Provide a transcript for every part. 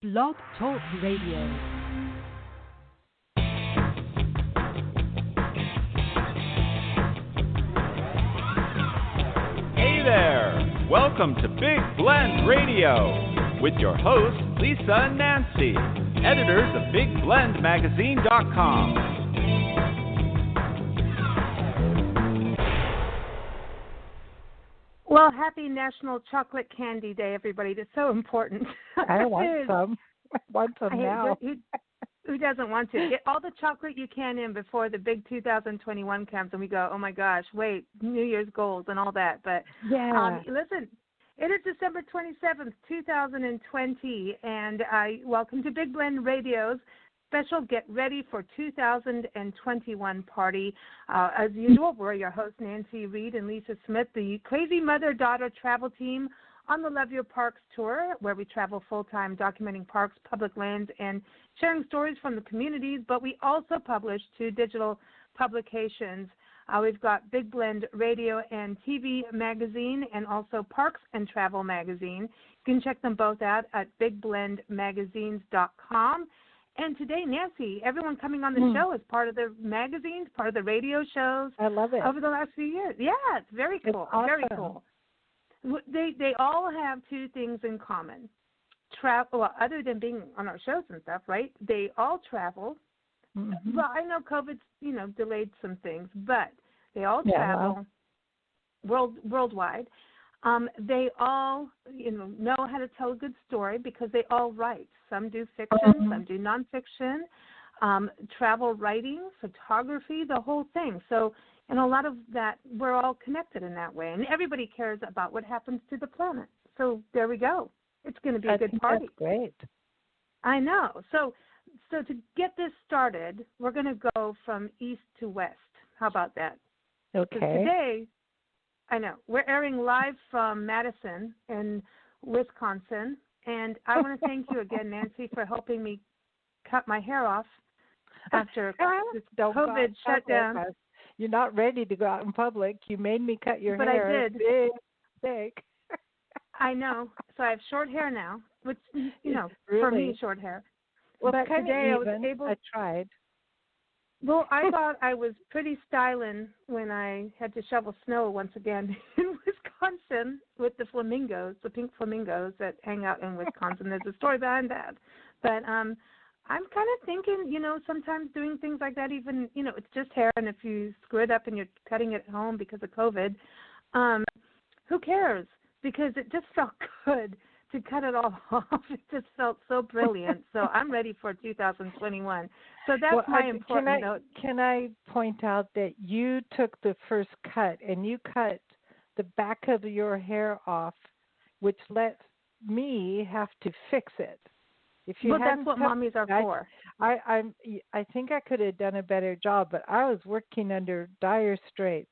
Blog Talk Radio. Hey there! Welcome to Big Blend Radio with your hosts, Lisa and Nancy, editors of BigBlendMagazine.com. Well, happy National Chocolate Candy Day, everybody. That's so important. I want some. I want some now. Who doesn't want to? Get all the chocolate you can in before the big 2021 comes, and we go, oh, my gosh, wait, New Year's goals and all that. But yeah. Listen, it is December 27th, 2020, and welcome to Big Blend Radio's special Get Ready for 2021 party. As usual, we're your hosts, Nancy Reed and Lisa Smith, the crazy mother-daughter travel team on the Love Your Parks tour, where we travel full-time documenting parks, public lands, and sharing stories from the communities. But we also publish 2 digital publications. We've got Big Blend Radio and TV magazine and also Parks and Travel magazine. You can check them both out at BigBlendMagazines.com. And today, Nancy, everyone coming on the show is part of the magazines, part of the radio shows. I love it. Over the last few years. Yeah, it's very cool. It's awesome. Very cool. They all have 2 things in common. Well, other than being on our shows and stuff, right? They all travel. Mm-hmm. Well, I know COVID's, delayed some things, but they all travel worldwide. They all, know how to tell a good story because they all write. Some do fiction, some do nonfiction, travel writing, photography, the whole thing. So, and a lot of that, we're all connected in that way. And everybody cares about what happens to the planet. So there we go. It's going to be a good party. That's great. I know. So to get this started, we're going to go from east to west. How about that? Okay. Today, I know, we're airing live from Madison in Wisconsin. And I want to thank you again, Nancy, for helping me cut my hair off after this COVID shutdown. You're not ready to go out in public. You made me cut your hair. But I did. Big mistake. I know. So I have short hair now, which, really? for me, short hair. Well, but today even. I tried. Well, I thought I was pretty styling when I had to shovel snow once again in Wisconsin with the flamingos, the pink flamingos that hang out in Wisconsin. There's a story behind that. But I'm kind of thinking, sometimes doing things like that, even, it's just hair, and if you screw it up and you're cutting it at home because of COVID, who cares? Because it just felt good to cut it all off. It just felt so brilliant. So I'm ready for 2021. So that's my important note. Can I point out that you took the first cut and you cut the back of your hair off, which let me have to fix it. If you that's what mommies are for. I think I could have done a better job, but I was working under dire straits.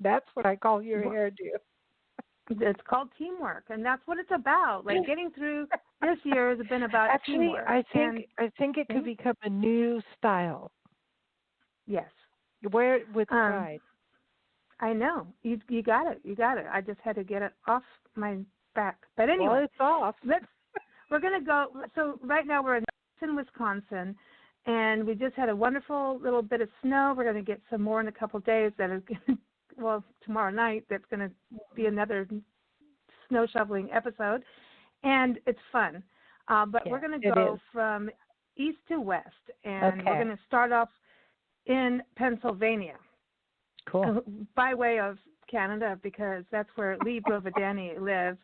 That's what I call your hairdo. It's called teamwork, and that's what it's about. Like getting through this year has been about teamwork. I think it could become a new style. Yes. Wear it with pride. I know. You got it. You got it. I just had to get it off my back. But anyway, well, it's off. We're going to go. So right now we're in Wisconsin, and we just had a wonderful little bit of snow. We're going to get some more in a couple of days that is tomorrow night, that's going to be another snow shoveling episode, and it's fun. But we're going to go from east to west, and we're going to start off in Pennsylvania. Cool. By way of Canada, because that's where Lea Brovedani lives.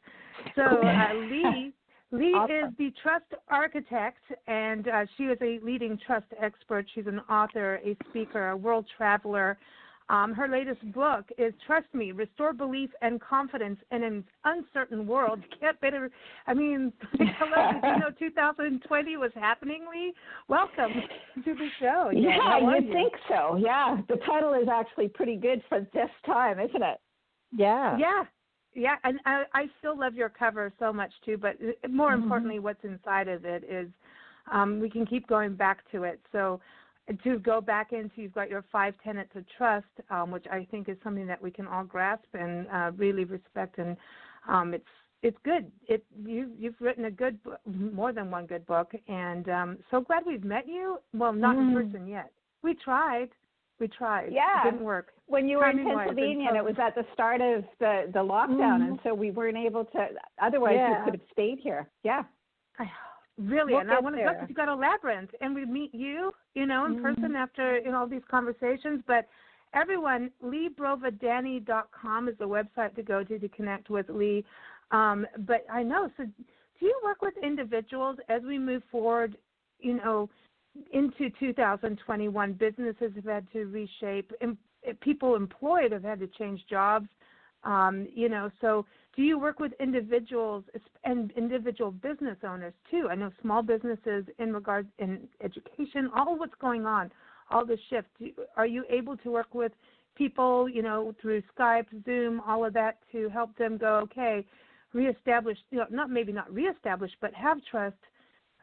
So Lea awesome. Is the trust architect, and she is a leading trust expert. She's an author, a speaker, a world traveler. Her latest book is Trust Me, Restore Belief and Confidence in an Uncertain World. Get better. I mean, hello, did you know 2020 was happening, Lea? Welcome to the show. Yeah, you'd think so. Yeah, the title is actually pretty good for this time, isn't it? Yeah. Yeah, and I still love your cover so much, too, but more importantly, what's inside of it is we can keep going back to it. So to go back into, you've got your 5 tenets of trust, which I think is something that we can all grasp and really respect. And it's good. You've written a good book, more than one good book, and so glad we've met you. Well, not in person yet. We tried. Yeah. It didn't work. When you were in Pennsylvania, and it was at the start of the lockdown, and so we weren't able to. Otherwise, you could have stayed here. Yeah. Really, and I want to go because you got a labyrinth, and we meet you, in person after all these conversations. But everyone, LeaBrovedani.com is the website to go to connect with Lea. But I know. So, do you work with individuals as we move forward? Into 2021, businesses have had to reshape. People employed have had to change jobs. So do you work with individuals and individual business owners too? I know small businesses in regards in education, all what's going on, all the shift. Are you able to work with people, through Skype, Zoom, all of that to help them go, okay, reestablish, not reestablish, but have trust?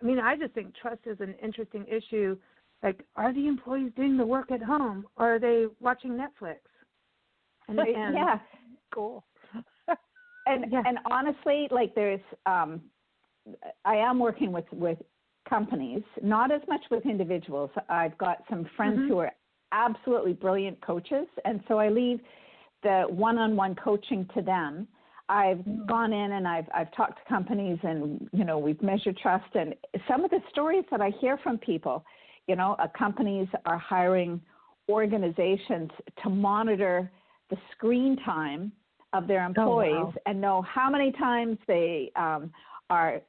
I mean, I just think trust is an interesting issue. Like, are the employees doing the work at home, or are they watching Netflix? And yeah, cool. And honestly, like there's, I am working with companies, not as much with individuals. I've got some friends who are absolutely brilliant coaches, and so I leave the one-on-one coaching to them. I've gone in and I've talked to companies, and we've measured trust, and some of the stories that I hear from people, companies are hiring organizations to monitor the screen time of their employees and know how many times they are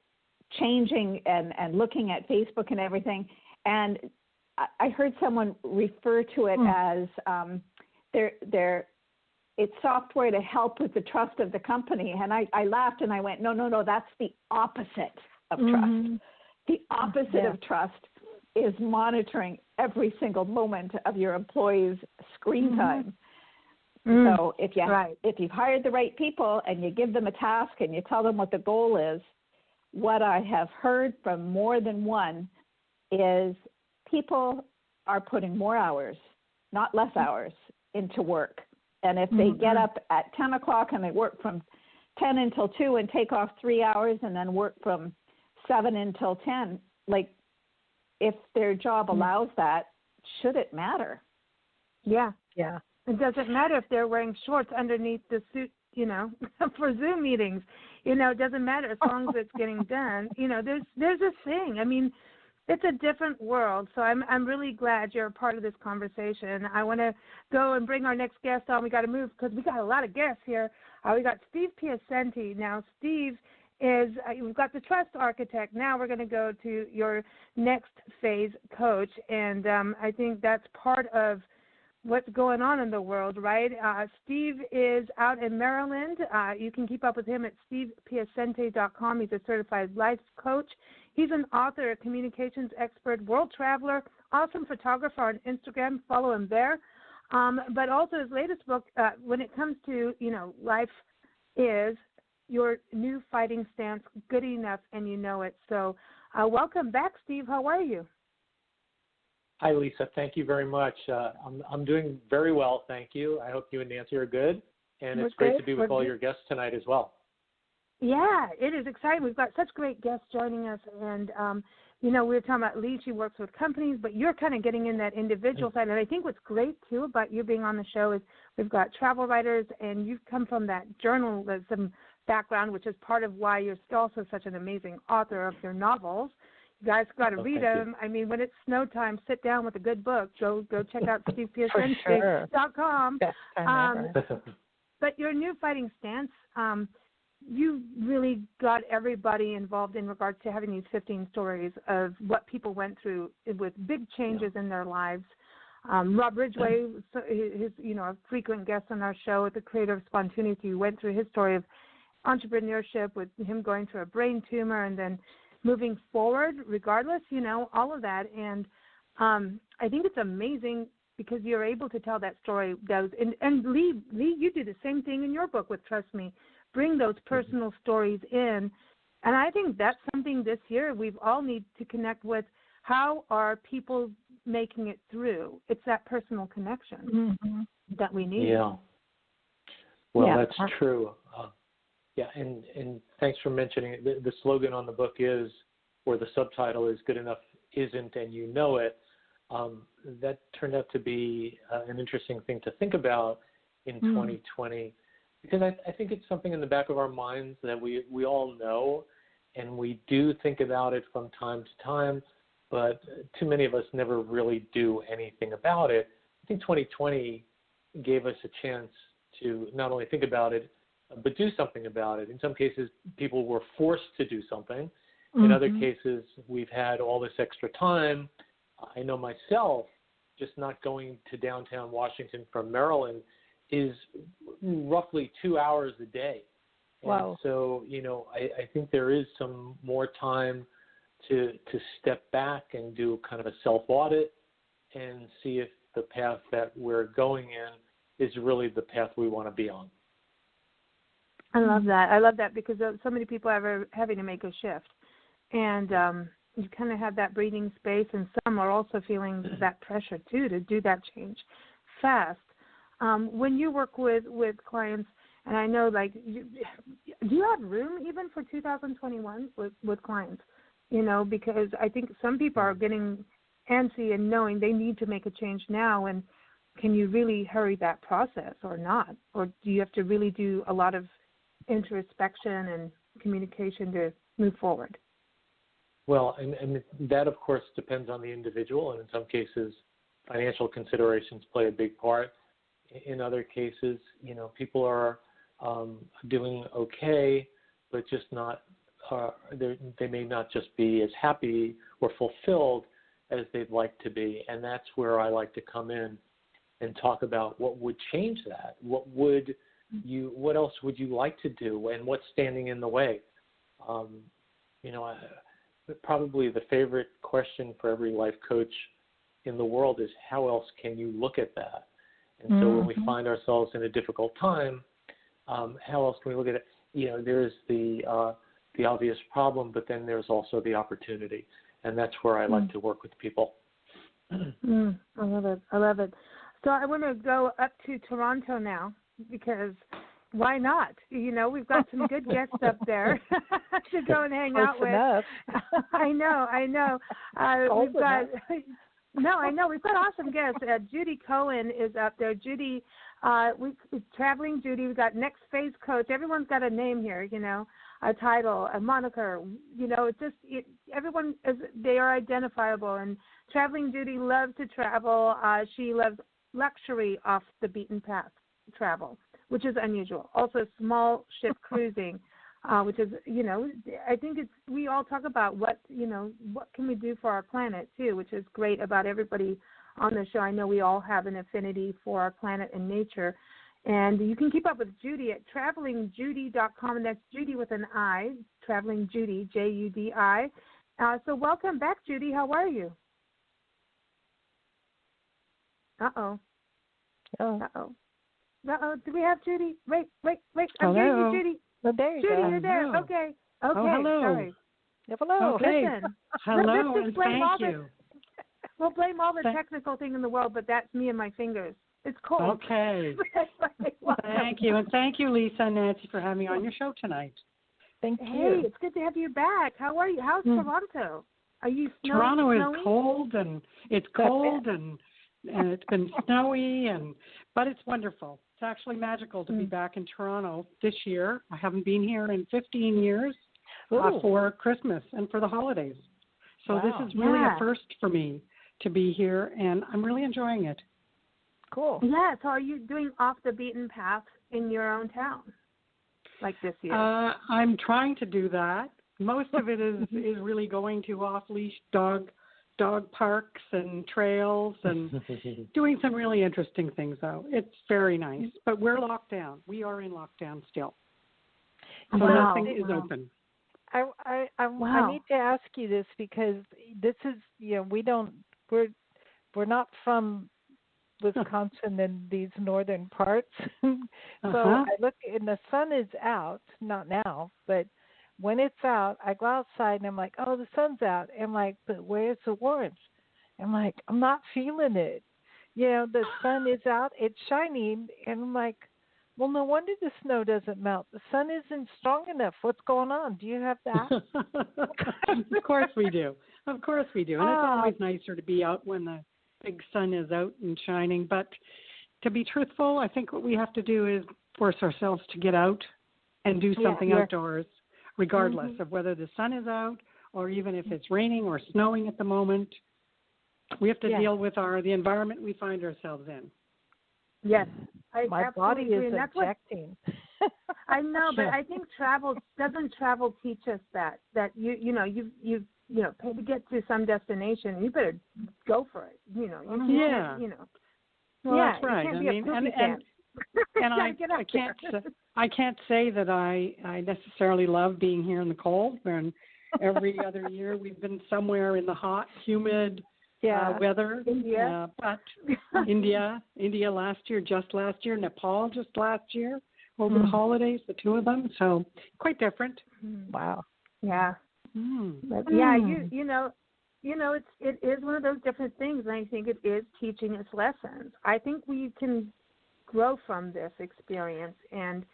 changing and looking at Facebook and everything. And I heard someone refer to it as it's software to help with the trust of the company. And I laughed and I went, no, that's the opposite of trust. The opposite of trust is monitoring every single moment of your employees' screen time. So if you've hired the right people and you give them a task and you tell them what the goal is, what I have heard from more than one is people are putting more hours, not less hours, into work. And if they get up at 10 o'clock and they work from 10 until 2 and take off 3 hours and then work from 7 until 10, like if their job allows that, should it matter? Yeah. It doesn't matter if they're wearing shorts underneath the suit, for Zoom meetings. It doesn't matter as long as it's getting done. There's a thing. I mean, it's a different world, so I'm really glad you're a part of this conversation. I want to go and bring our next guest on. We got to move because we got a lot of guests here. We got Steve Piacente. Now, Steve is we've got the trust architect. Now we're going to go to your next phase coach, and I think that's part of what's going on in the world, right? Steve is out in Maryland. You can keep up with him at stevepiacente.com. He's a certified life coach. He's an author, a communications expert, world traveler, awesome photographer on Instagram. Follow him there. But also his latest book, when it comes to, life is your new fighting stance, good enough, and you know it. So welcome back, Steve. How are you? Hi, Lisa. Thank you very much. I'm doing very well, thank you. I hope you and Nancy are good, and it's great to be with all your guests tonight as well. Yeah, it is exciting. We've got such great guests joining us, and we were talking about Lea. She works with companies, but you're kind of getting in that individual side. And I think what's great too about you being on the show is we've got travel writers, and you've come from that journalism background, which is part of why you're also such an amazing author of your novels. You guys got to read them. I mean, when it's snow time, sit down with a good book. Go check out stevepiacente.com. Best time ever. But your new fighting stance, you really got everybody involved in regards to having these 15 stories of what people went through with big changes in their lives. Rob Ridgway, his a frequent guest on our show, the creator of Spontaneity, went through his story of entrepreneurship with him going through a brain tumor and then moving forward regardless, all of that. And I think it's amazing because you're able to tell that story. And Lea, you do the same thing in your book with Trust Me. Bring those personal stories in. And I think that's something this year we've all need to connect with. How are people making it through? It's that personal connection that we need. Yeah. Well, that's true. Yeah, and thanks for mentioning it. The slogan on the book is, or the subtitle is, "Good enough isn't, and you know it." That turned out to be an interesting thing to think about in 2020, because I think it's something in the back of our minds that we all know, and we do think about it from time to time, but too many of us never really do anything about it. I think 2020 gave us a chance to not only think about it, but do something about it. In some cases, people were forced to do something. In other cases, we've had all this extra time. I know myself, just not going to downtown Washington from Maryland is roughly 2 hours a day. Wow. And so, I think there is some more time to step back and do kind of a self-audit and see if the path that we're going in is really the path we want to be on. I love that. I love that because so many people are having to make a shift. And you kind of have that breathing space, and some are also feeling that pressure, too, to do that change fast. When you work with clients, and I know, do you have room even for 2021 with clients? Because I think some people are getting antsy and knowing they need to make a change now, and can you really hurry that process or not? Or do you have to really do a lot of introspection and communication to move forward? Well, and that, of course, depends on the individual, and in some cases, financial considerations play a big part. In other cases, people are doing okay, but just not, they may not just be as happy or fulfilled as they'd like to be, and that's where I like to come in and talk about what would change that. What else would you like to do, and what's standing in the way? Probably the favorite question for every life coach in the world is, how else can you look at that? And so when we find ourselves in a difficult time, how else can we look at it? There's the obvious problem, but then there's also the opportunity, and that's where I like to work with people. I love it. I love it. So I want to go up to Toronto now, because why not? We've got some good guests up there to go and hang out with. I know. We've got awesome guests. Judi Cohen is up there. Judi, Traveling Judi. We've got Next Phase Coach. Everyone's got a name here, a title, a moniker. Everyone they are identifiable. And Traveling Judi loves to travel. She loves luxury off the beaten path travel, which is unusual. Also, small ship cruising, which is, I think we all talk about what can we do for our planet, too, which is great about everybody on the show. I know we all have an affinity for our planet and nature. And you can keep up with Judi at travelingjudi.com, and that's Judi with an I, Traveling Judi, Judi. So welcome back, Judi. How are you? Uh-oh. Do we have Judi? Wait. I'm hearing you, Judi. Well, there you go. Judi, you're there. Hello. Okay. Hello. Sorry. Hello. Okay. Listen, Hello, let's and blame thank you. We'll blame all the technical thing in the world, but that's me and my fingers. It's cold. Okay. Thank you. And thank you, Lisa and Nancy, for having me on your show tonight. Thank you. Hey, it's good to have you back. How are you? How's Toronto? Are you Toronto snowy? is cold, and it's cold, and it's been snowy, but it's wonderful. It's actually magical to be back in Toronto this year. I haven't been here in 15 years for Christmas and for the holidays. So this is really a first for me to be here, and I'm really enjoying it. Cool. Yeah, so are you doing off the beaten path in your own town, like this year? I'm trying to do that. Most of it is really going to off-leash dog parks and trails and doing some really interesting things, though. It's very nice. But we're locked down. We are in lockdown still. So nothing is open. I need to ask you this, because this is, we're not from Wisconsin and these northern parts. So I look, and the sun is out, not now, but when it's out, I go outside and I'm like, oh, the sun's out. I'm like, but where's the warmth? I'm like, I'm not feeling it. The sun is out, it's shining, and I'm like, Well, no wonder the snow doesn't melt. The sun isn't strong enough. What's going on? Do you have that? Of course we do. Of course we do. And it's always nicer to be out when the big sun is out and shining. But to be truthful, I think what we have to do is force ourselves to get out and do something outdoors, regardless of whether the sun is out or even if it's raining or snowing at the moment. We have to deal with the environment we find ourselves in. Yes, my body is objecting. I know, but I think travel teach us that you pay to get to some destination. You better go for it. You can't, Well, that's right. I mean, and I can't say that I necessarily love being here in the cold. When every other year we've been somewhere in the hot, humid weather. India, but India just last year, Nepal just last year over the holidays, the two of them. So quite different. Wow. Yeah. But it is one of those different things, and I think it is teaching us lessons. I think we can grow from this experience, and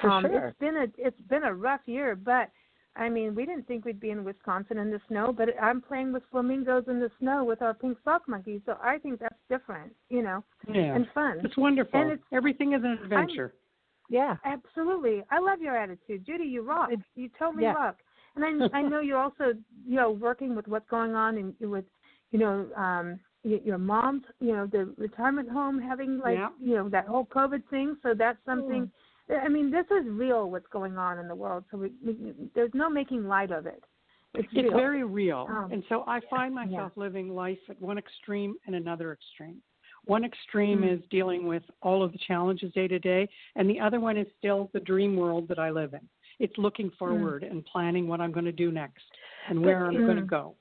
it's been a rough year, but I mean, we didn't think we'd be in Wisconsin in the snow, but I'm playing with flamingos in the snow with our pink sock monkeys, so I think that's different, and fun. It's wonderful. And everything is an adventure. Absolutely. I love your attitude, Judy. You rock. You totally rock. And I know you're also, working with what's going on with, your mom's, the retirement home having that whole COVID thing. So that's something. I mean, this is real. What's going on in the world. So there's no making light of it. It's real. Very real. And so I find myself living life at one extreme and another extreme. One extreme is dealing with all of the challenges day to day, and the other one is still the dream world that I live in. It's looking forward and planning what I'm going to do next and where I'm going to go.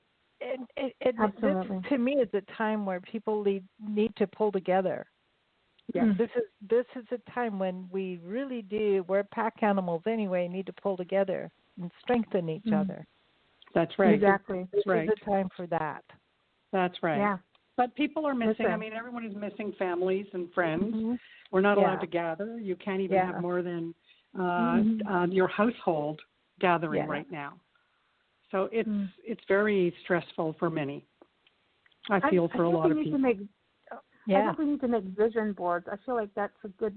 Absolutely. This, to me, is a time where people need to pull together. Yeah. This is a time when we really do. We're pack animals anyway. Need to pull together and strengthen each other. That's right. Exactly. This is a time for that. That's right. Yeah. But people are missing. I mean, everyone is missing families and friends. We're not allowed to gather. You can't even have more than your household gathering right now. So it's very stressful for many. I feel for a lot of people. I think we need to make vision boards. I feel like that's a good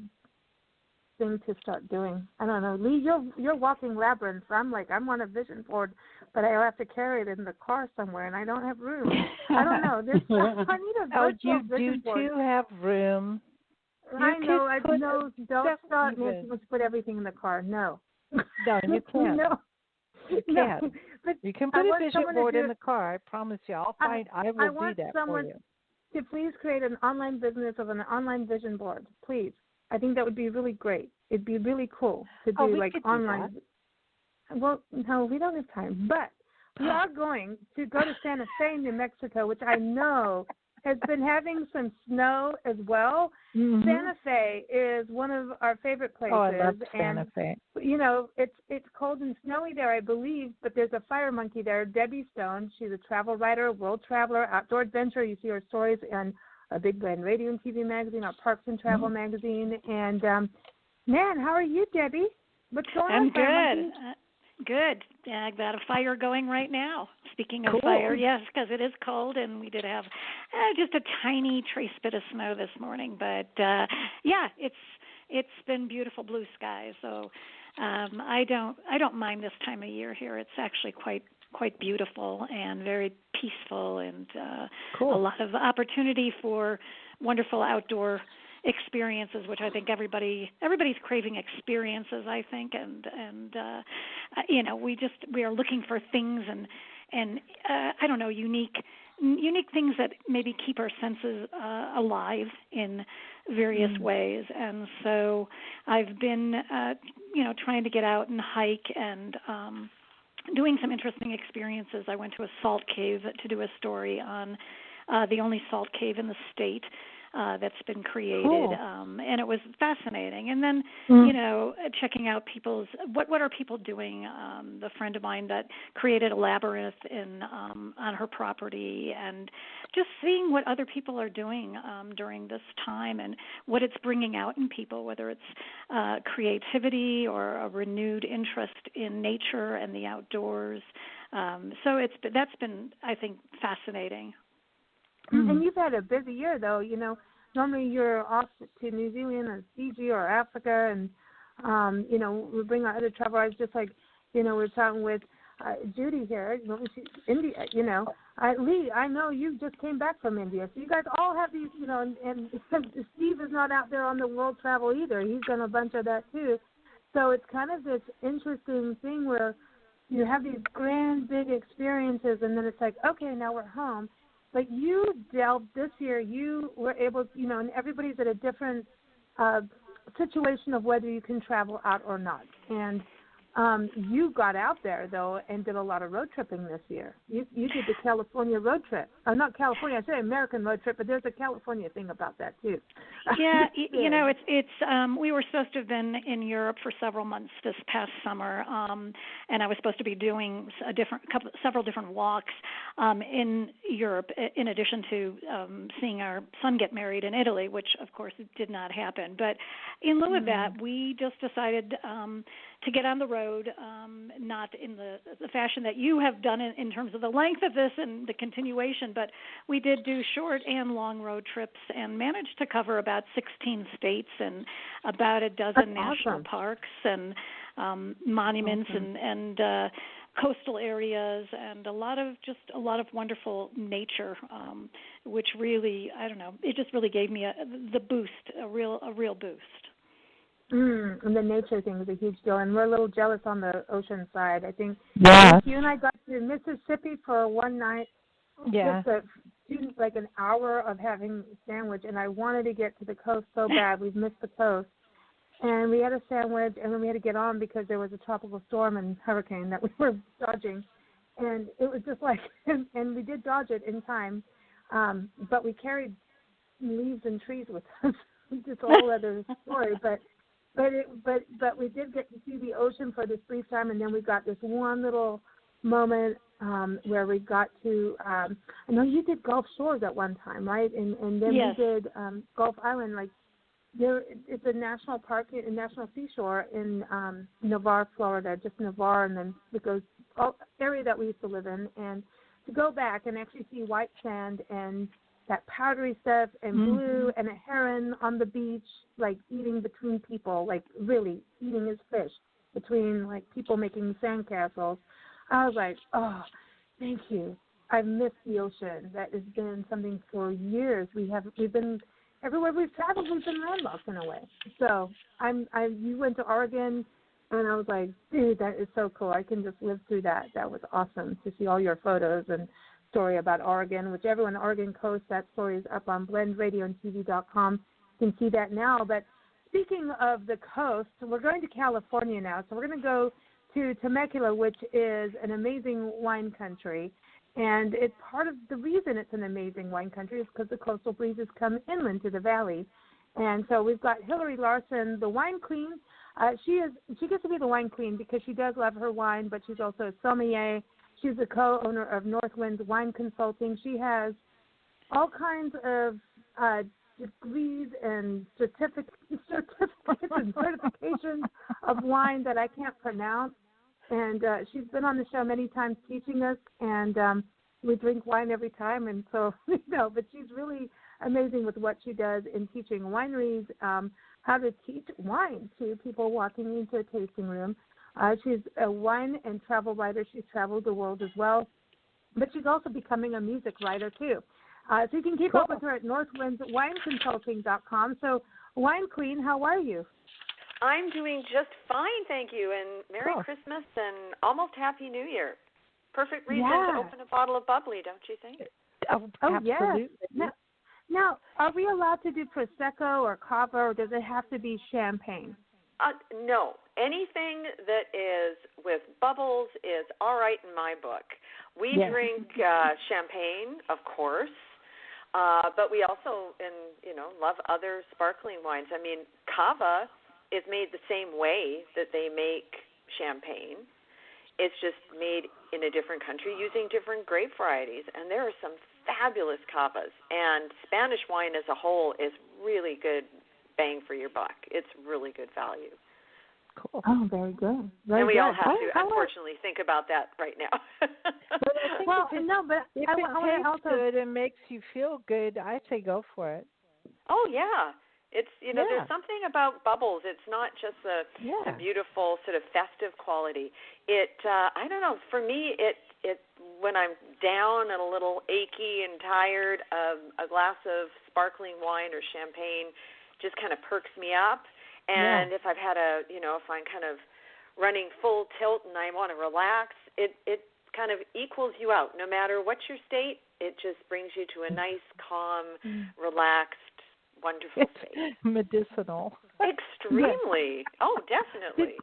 thing to start doing. I don't know, Lee. You're walking labyrinths. I'm on a vision board, but I have to carry it in the car somewhere, and I don't have room. I don't know. I need a virtual vision board. You do have room. I know. Don't start making us put everything in the car. No. No, you can't. No. You can't. But you can put a vision board in the car. I promise you. I will do that for you. To please create an online business of an online vision board, please. I think that would be really great. It'd be really cool to do online. Do that. Well, no, we don't have time, but we are going to go to Santa Fe, New Mexico, which I know has been having some snow as well. Santa Fe is one of our favorite places. Oh, I love Santa Fe. It's cold and snowy there, I believe, but there's a fire monkey there, Debbie Stone. She's a travel writer, world traveler, outdoor adventurer. You see her stories in a Big Blend Radio and TV magazine, our Parks and Travel magazine. And, man, how are you, Debbie? What's going on? I'm good. Good. I've got a fire going right now. Speaking of fire, yes, because it is cold, and we did have just a tiny trace bit of snow this morning. But it's been beautiful blue skies. So I don't mind this time of year here. It's actually quite beautiful and very peaceful, and a lot of opportunity for wonderful outdoor experiences, which I think everybody's craving experiences, I think, and we are looking for things and I don't know, unique things that maybe keep our senses alive in various ways. And so I've been trying to get out and hike and doing some interesting experiences. I went to a salt cave to do a story on the only salt cave in the state. that's been created, cool. and it was fascinating. And then, checking out what are people doing. The friend of mine that created a labyrinth on her property, and just seeing what other people are doing during this time and what it's bringing out in people, whether it's creativity or a renewed interest in nature and the outdoors. So that's been, I think, fascinaning. And you've had a busy year, though. Normally you're off to New Zealand or Fiji or Africa, and we bring our other travelers. Just like we're talking with Judi here. She's India. Lee, I know you just came back from India, so you guys all have these. And Steve is not out there on the world travel either. He's done a bunch of that too. So it's kind of this interesting thing where you have these grand, big experiences, and then it's like, okay, now we're home. But you delved this year, you were able, and everybody's at a different situation of whether you can travel out or not. And you got out there, though, and did a lot of road tripping this year. You did the California road trip. Not California, I say American road trip, but there's a California thing about that, too. Yeah, it's we were supposed to have been in Europe for several months this past summer, and I was supposed to be doing several different walks in Europe, in addition to seeing our son get married in Italy, which, of course, did not happen. But in lieu of that, we just decided to get on the road, not in the fashion that you have done in terms of the length of this and the continuation, but we did do short and long road trips and managed to cover about 16 states and about a dozen national parks and monuments and coastal areas, and a lot of wonderful nature, which really, I don't know, it just really gave me the boost, a real boost. And the nature thing is a huge deal, and we're a little jealous on the ocean side. I think you and I got to Mississippi for one night, just like an hour of having a sandwich, and I wanted to get to the coast so bad. We've missed the coast, and we had a sandwich, and then we had to get on because there was a tropical storm and hurricane that we were dodging, and it was just like, and we did dodge it in time, but we carried leaves and trees with us. It's a whole other story, but we did get to see the ocean for this brief time, and then we got this one little moment where we got to. I know you did Gulf Shores at one time, right? And then we did Gulf Island. Like it's a national park, a national seashore in Navarre, Florida, just Navarre, and then it goes area that we used to live in, and to go back and actually see white sand and that powdery stuff and blue and a heron on the beach, like eating between people, like really eating his fish between like people making sandcastles. I was like, oh, thank you. I've missed the ocean. That has been something for years. We've been everywhere we've traveled. We've been landlocked in a way. So you went to Oregon, and I was like, dude, that is so cool. I can just live through that. That was awesome to see all your photos and story about Oregon, which everyone Oregon Coast, that story is up on blendradioandtv.com. You can see that now. But speaking of the coast, we're going to California now. So we're going to go to Temecula, which is an amazing wine country. And it's part of the reason it's an amazing wine country is because the coastal breezes come inland to the valley. And so we've got Hilarie Larson, the wine queen. She gets to be the wine queen because she does love her wine, but she's also a sommelier. She's the co-owner of Northwinds Wine Consulting. She has all kinds of degrees and certificates and certifications of wine that I can't pronounce. And she's been on the show many times teaching us, and we drink wine every time. And so, but she's really amazing with what she does in teaching wineries how to teach wine to people walking into a tasting room. She's a wine and travel writer. She's traveled the world as well. But she's also becoming a music writer, too. So you can keep up with her at northwindswineconsulting.com. So, Wine Queen, how are you? I'm doing just fine, thank you. And Merry Christmas and almost Happy New Year. Perfect reason to open a bottle of bubbly, don't you think? Oh absolutely. Yeah. Now, are we allowed to do Prosecco or Cava, or does it have to be champagne? No. Anything that is with bubbles is all right in my book. We drink champagne, of course. But we also, love other sparkling wines. I mean, cava is made the same way that they make champagne. It's just made in a different country using different grape varieties. And there are some fabulous cavas. And Spanish wine as a whole is really good bang for your buck. It's really good value. Cool. Oh, very good. Very and we good. all have to, unfortunately, think about that right now. Well, no, but if it tastes good and makes you feel good, I say go for it. Oh, yeah. It's, there's something about bubbles. It's not just the beautiful sort of festive quality. I don't know, for me, it when I'm down and a little achy and tired, a glass of sparkling wine or champagne just kind of perks me up. And if I've had if I'm kind of running full tilt and I want to relax, it kind of equals you out. No matter what your state, it just brings you to a nice, calm, relaxed, wonderful state. Medicinal. Extremely. Oh, definitely.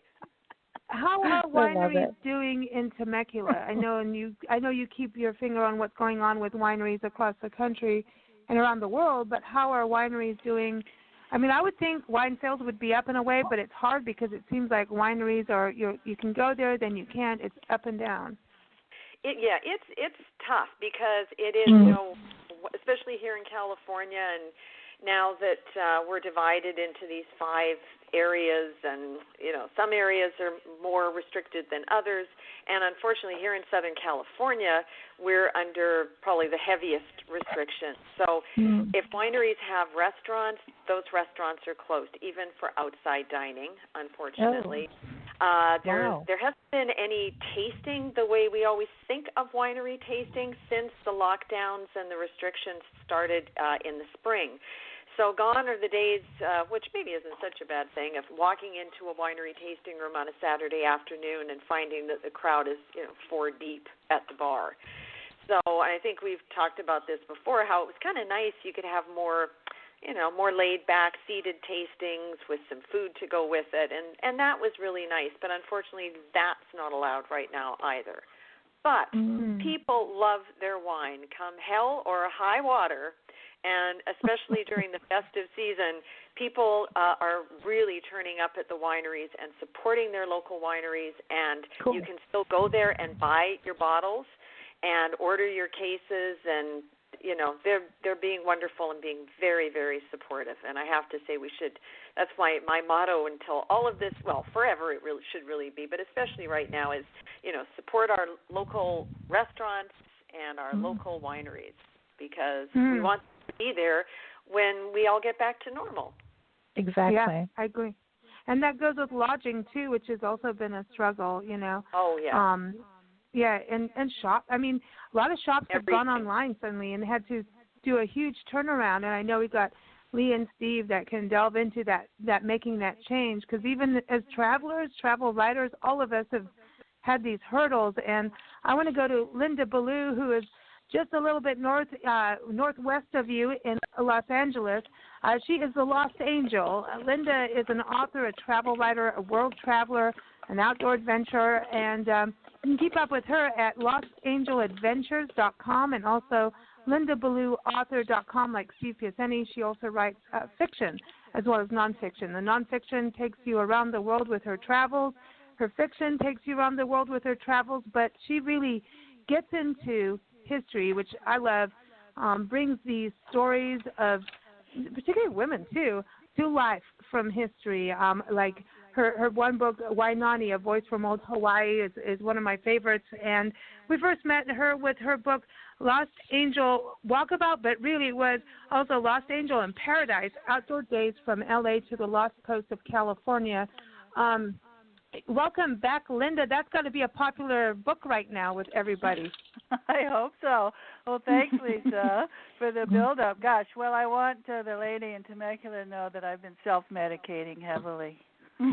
How are wineries doing in Temecula? I know you keep your finger on what's going on with wineries across the country and around the world, but how are wineries doing? I mean, I would think wine sales would be up and away, but it's hard because it seems like wineries are you can go there, then you can't. It's up and down. It's tough because it is, especially here in California, and now that we're divided into these 5 areas, and some areas are more restricted than others, and unfortunately here in Southern California we're under probably the heaviest restrictions. So if wineries have restaurants, those restaurants are closed, even for outside dining, unfortunately. There hasn't been any tasting the way we always think of winery tasting since the lockdowns and the restrictions started in the spring. So gone are the days, which maybe isn't such a bad thing, of walking into a winery tasting room on a Saturday afternoon and finding that the crowd is 4 deep at the bar. So I think we've talked about this before, how it was kind of nice. You could have more laid back, seated tastings with some food to go with it, and that was really nice. But unfortunately, that's not allowed right now either. But people love their wine, come hell or high water. And especially during the festive season, people are really turning up at the wineries and supporting their local wineries. And you can still go there and buy your bottles and order your cases. And, they're being wonderful and being very, very supportive. And I have to say that's my motto until all of this, well, forever it should really be, but especially right now is, support our local restaurants and our local wineries, because we want to be there when we all get back to normal. Exactly. Yeah, I agree. And that goes with lodging too, which has also been a struggle, Oh, yeah. And shop. I mean, a lot of shops have gone online suddenly and had to do a huge turnaround. And I know we got Lee and Steve that can delve into that making that change, because even as travelers, travel writers, all of us have had these hurdles. And I want to go to Linda Ballou, who is just a little bit northwest of you in Los Angeles. She is the Lost Angel. Linda is an author, a travel writer, a world traveler, an outdoor adventurer, and you can keep up with her at lostangeladventures.com and also lindaballauthor.com, like Steve Piacente. She also writes fiction as well as nonfiction. The nonfiction takes you around the world with her travels. Her fiction takes you around the world with her travels, but she really gets into history, which I love, brings these stories of, particularly women too, to life from history. Like her one book, Wainani, A Voice from Old Hawaii, is one of my favorites. And we first met her with her book, Lost Angel Walkabout, but really it was also Lost Angel in Paradise, Outdoor Days from L.A. to the Lost Coast of California. Welcome back, Linda. That's got to be a popular book right now with everybody. I hope so. Well, thanks, Lisa, for the build-up. Gosh, well, I want the lady in Temecula to know that I've been self-medicating heavily. We all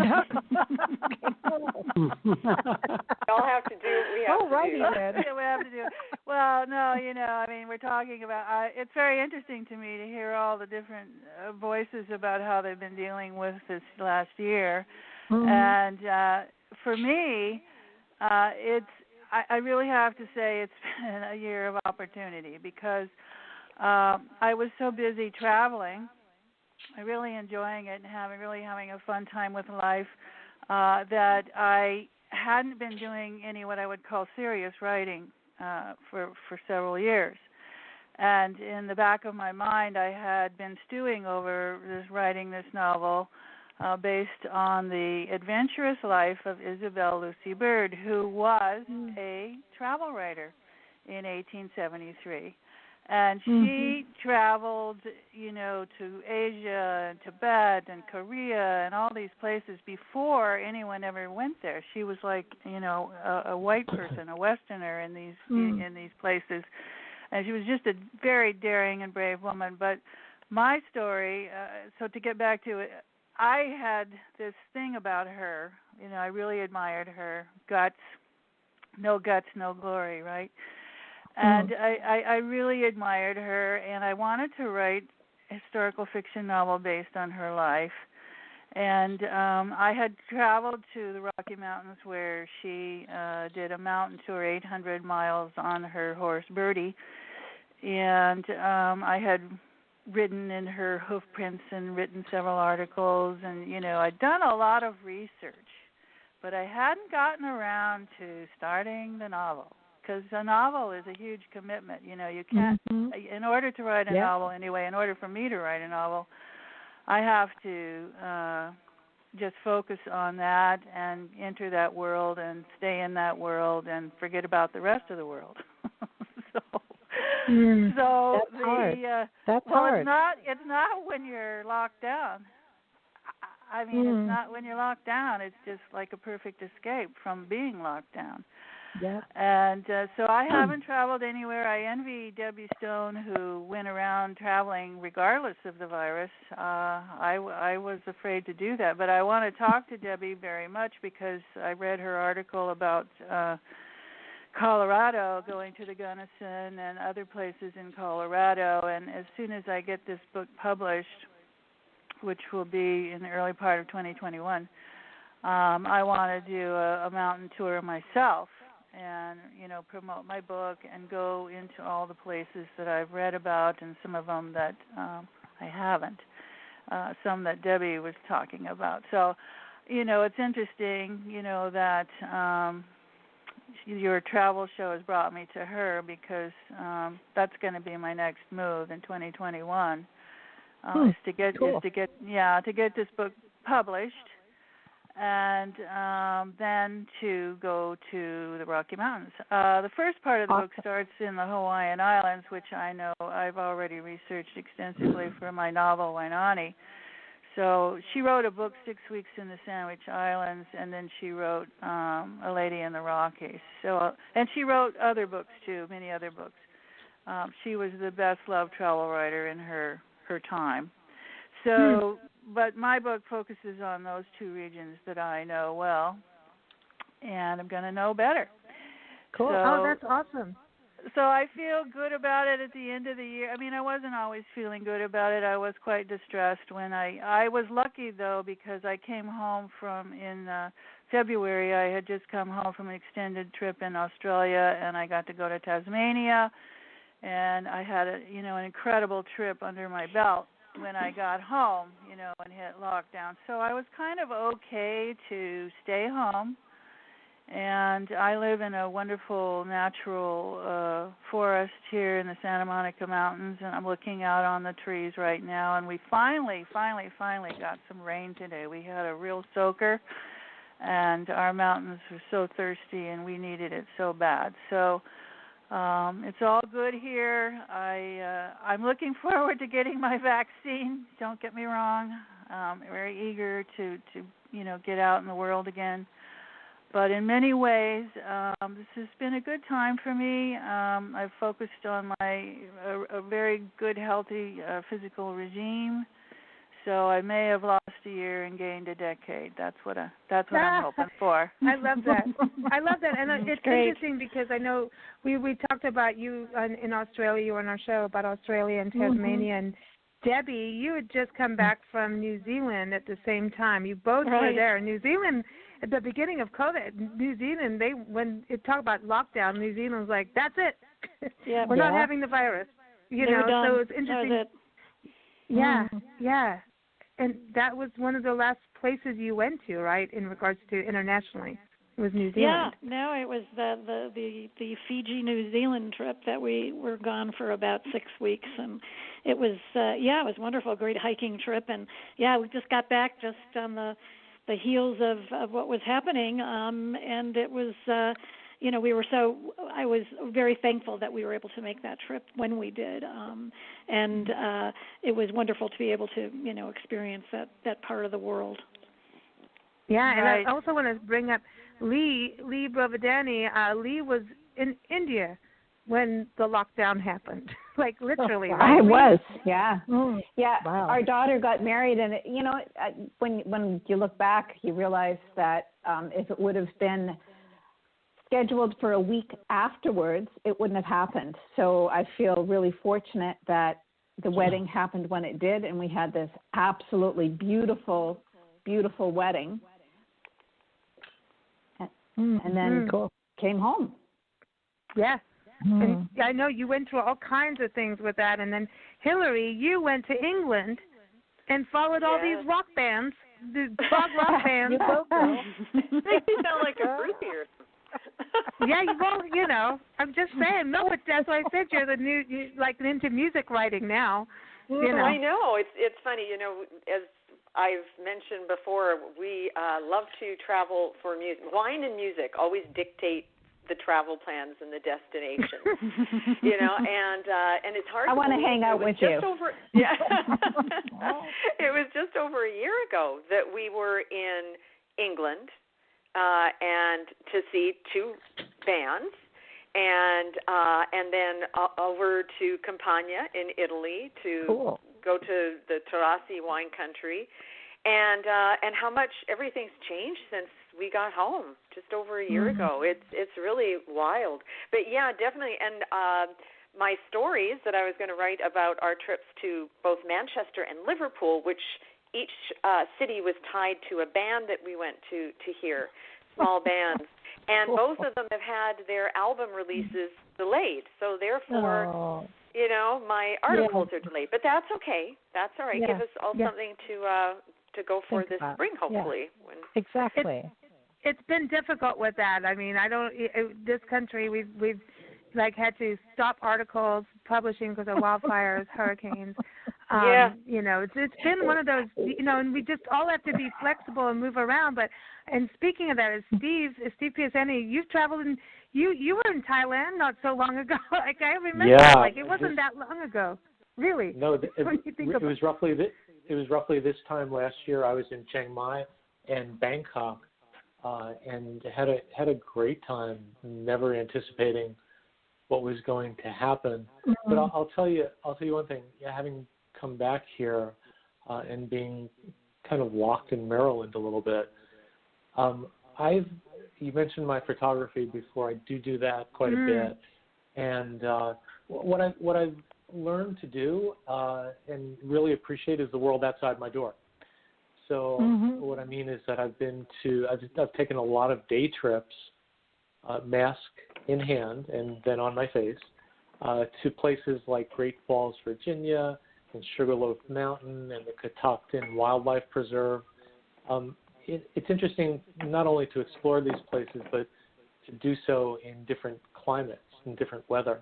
have to do what we have to do. Yeah, we have to do. Well, no, I mean, we're talking about, it's very interesting to me to hear all the different voices about how they've been dealing with this last year. Mm-hmm. And for me, I really have to say it's been a year of opportunity, because I was so busy traveling, really enjoying it and having a fun time with life, that I hadn't been doing any what I would call serious writing for several years. And in the back of my mind, I had been stewing over writing this novel based on the adventurous life of Isabel Lucy Bird, who was a travel writer in 1873. And she traveled, to Asia and Tibet and Korea and all these places before anyone ever went there. She was like, a white person, a Westerner in these places. And she was just a very daring and brave woman. But my story, so to get back to it, I had this thing about her. I really admired her. No guts, no glory, right? And I really admired her, and I wanted to write a historical fiction novel based on her life. And I had traveled to the Rocky Mountains where she did a mountain tour, 800 miles on her horse, Birdie. And I had ridden in her hoof prints and written several articles. And, I'd done a lot of research, but I hadn't gotten around to starting the novel. Because a novel is a huge commitment. You can't, in order to write a novel anyway, in order for me to write a novel, I have to just focus on that and enter that world and stay in that world and forget about the rest of the world. So that's hard. That's well, hard. It's not when you're locked down. I mean, it's not when you're locked down. It's just like a perfect escape from being locked down. Yeah. And so I haven't traveled anywhere. I envy Debbie Stone, who went around traveling regardless of the virus. I was afraid to do that, but I want to talk to Debbie very much because I read her article about Colorado, going to the Gunnison and other places in Colorado. And as soon as I get this book published, which will be in the early part of 2021, I want to do a mountain tour myself and, promote my book and go into all the places that I've read about and some of them that I haven't, some that Debbie was talking about. So, it's interesting, that your travel show has brought me to her because that's going to be my next move in 2021 is to get this book published. And then to go to the Rocky Mountains. The first part of the book starts in the Hawaiian Islands, which I know I've already researched extensively for my novel, Wainani. So she wrote a book, 6 Weeks in the Sandwich Islands, and then she wrote A Lady in the Rockies. So, and she wrote other books, too, many other books. She was the best-loved travel writer in her time. So... But my book focuses on those two regions that I know well, and I'm going to know better. Cool. Oh, that's awesome. So I feel good about it at the end of the year. I mean, I wasn't always feeling good about it. I was quite distressed when I was lucky, though, because I came home in February. I had just come home from an extended trip in Australia, and I got to go to Tasmania, and I had an incredible trip under my belt when I got home, and hit lockdown. So I was kind of okay to stay home. And I live in a wonderful natural forest here in the Santa Monica Mountains, and I'm looking out on the trees right now. And we finally got some rain today. We had a real soaker, and our mountains were so thirsty, and we needed it so bad. So it's all good here. I'm looking forward to getting my vaccine. Don't get me wrong. I'm very eager to get out in the world again. But in many ways, this has been a good time for me. I've focused on a very good, healthy physical regime. So I may have lost a year and gained a decade. That's what I'm hoping for. I love that. And it's interesting because I know we talked about you in Australia. You were on our show about Australia and Tasmania. And Debbie, you had just come back from New Zealand at the same time. You both were there. New Zealand, at the beginning of COVID, New Zealand, when it talked about lockdown, New Zealand was like, that's it. We're not having the virus. So it's interesting. That was it. Yeah, yeah. And that was one of the last places you went to, right, in regards to internationally, was New Zealand. Yeah, no, it was the Fiji, New Zealand trip that we were gone for about 6 weeks, and it was it was wonderful, great hiking trip, and we just got back just on the heels of what was happening, and it was I was very thankful that we were able to make that trip when we did, and it was wonderful to be able to experience that part of the world. Yeah, and I also want to bring up Lea Brovedani. Lea was in India when the lockdown happened, like literally. Right? I was, yeah. Yeah, wow. Our daughter got married, and when you look back, you realize that if it would have been scheduled for a week afterwards, it wouldn't have happened. So I feel really fortunate that the wedding happened when it did, and we had this absolutely beautiful, beautiful wedding. And then came home. Yeah. And I know you went through all kinds of things with that. And then, Hilarie, you went to England and followed all these rock bands, the prog rock bands. You sound like a groupie or Yeah, well, I'm just saying. No, that's why I said you're like into music writing now. I know. It's funny, as I've mentioned before, we love to travel for music. Wine and music always dictate the travel plans and the destinations, and it's hard. I want to hang out with you. It was just over a year ago that we were in England and to see two bands, and then over to Campania in Italy to go to the Taurasi wine country, and how much everything's changed since we got home just over a year ago. It's really wild. But yeah, definitely. And my stories that I was going to write about our trips to both Manchester and Liverpool, which each city was tied to a band that we went to hear, small bands. And both of them have had their album releases delayed. So therefore, my articles are delayed. But that's okay. That's all right. Give us all something to go for this spring, hopefully. Yeah. Exactly. It's been difficult with that. I mean, this country, we've like had to stop articles publishing because of wildfires, hurricanes. It's been one of those, and we just all have to be flexible and move around. And speaking of that, is Steve Piacente, you've traveled and you were in Thailand not so long ago. Like I remember, it wasn't that long ago, really. No, it was roughly this time last year. I was in Chiang Mai and Bangkok, and had a great time. Never anticipating what was going to happen. But I'll tell you one thing. Having come back here and being kind of locked in Maryland a little bit, you mentioned my photography before. I do that quite a bit, and what I've learned to do and really appreciate is the world outside my door. So what I mean is that I've taken a lot of day trips, mask in hand and then on my face, to places like Great Falls, Virginia, and Sugarloaf Mountain and the Catoctin Wildlife Preserve. It's interesting not only to explore these places, but to do so in different climates and different weather.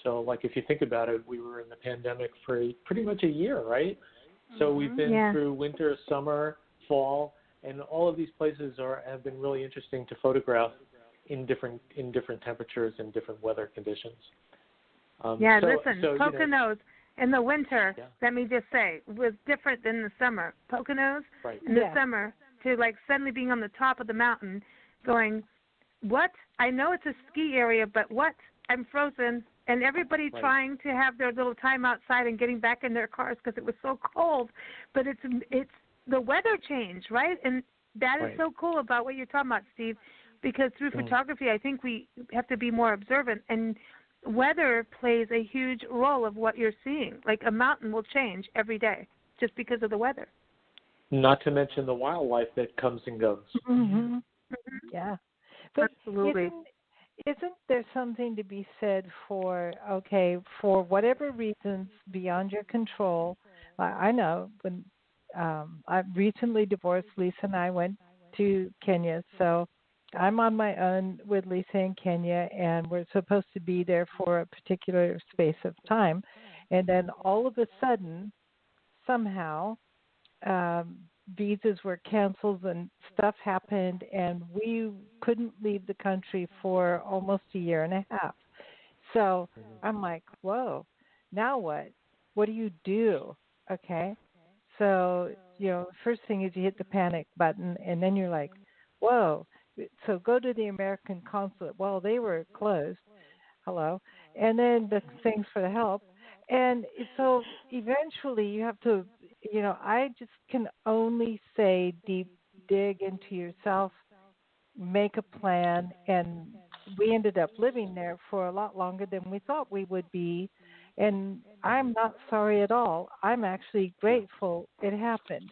So, like, if you think about it, we were in the pandemic for pretty much a year, right? So we've been through winter, summer, fall, and all of these places have been really interesting to photograph in different temperatures and different weather conditions. Poconos in the winter, let me just say, was different than the summer. Poconos in the summer, to like suddenly being on the top of the mountain going, what? I know it's a ski area, but what? I'm frozen. And everybody trying to have their little time outside and getting back in their cars because it was so cold. But it's the weather change, right? And that is so cool about what you're talking about, Steve, because through photography, I think we have to be more observant. And weather plays a huge role of what you're seeing. Like a mountain will change every day just because of the weather. Not to mention the wildlife that comes and goes. Yeah. But absolutely. isn't there something to be said for, okay, for whatever reasons beyond your control? I know when I recently divorced, Lisa and I went to Kenya, so I'm on my own with Lisa in Kenya, and we're supposed to be there for a particular space of time. And then all of a sudden, somehow, visas were canceled and stuff happened, and we couldn't leave the country for almost a year and a half. So I'm like, whoa, now what? What do you do? Okay. So, first thing is you hit the panic button, and then you're like, whoa. So go to the American consulate. Well, they were closed. Hello. And then thanks for the help. And so eventually you have to, I just can only say dig into yourself, make a plan. And we ended up living there for a lot longer than we thought we would be. And I'm not sorry at all. I'm actually grateful it happened.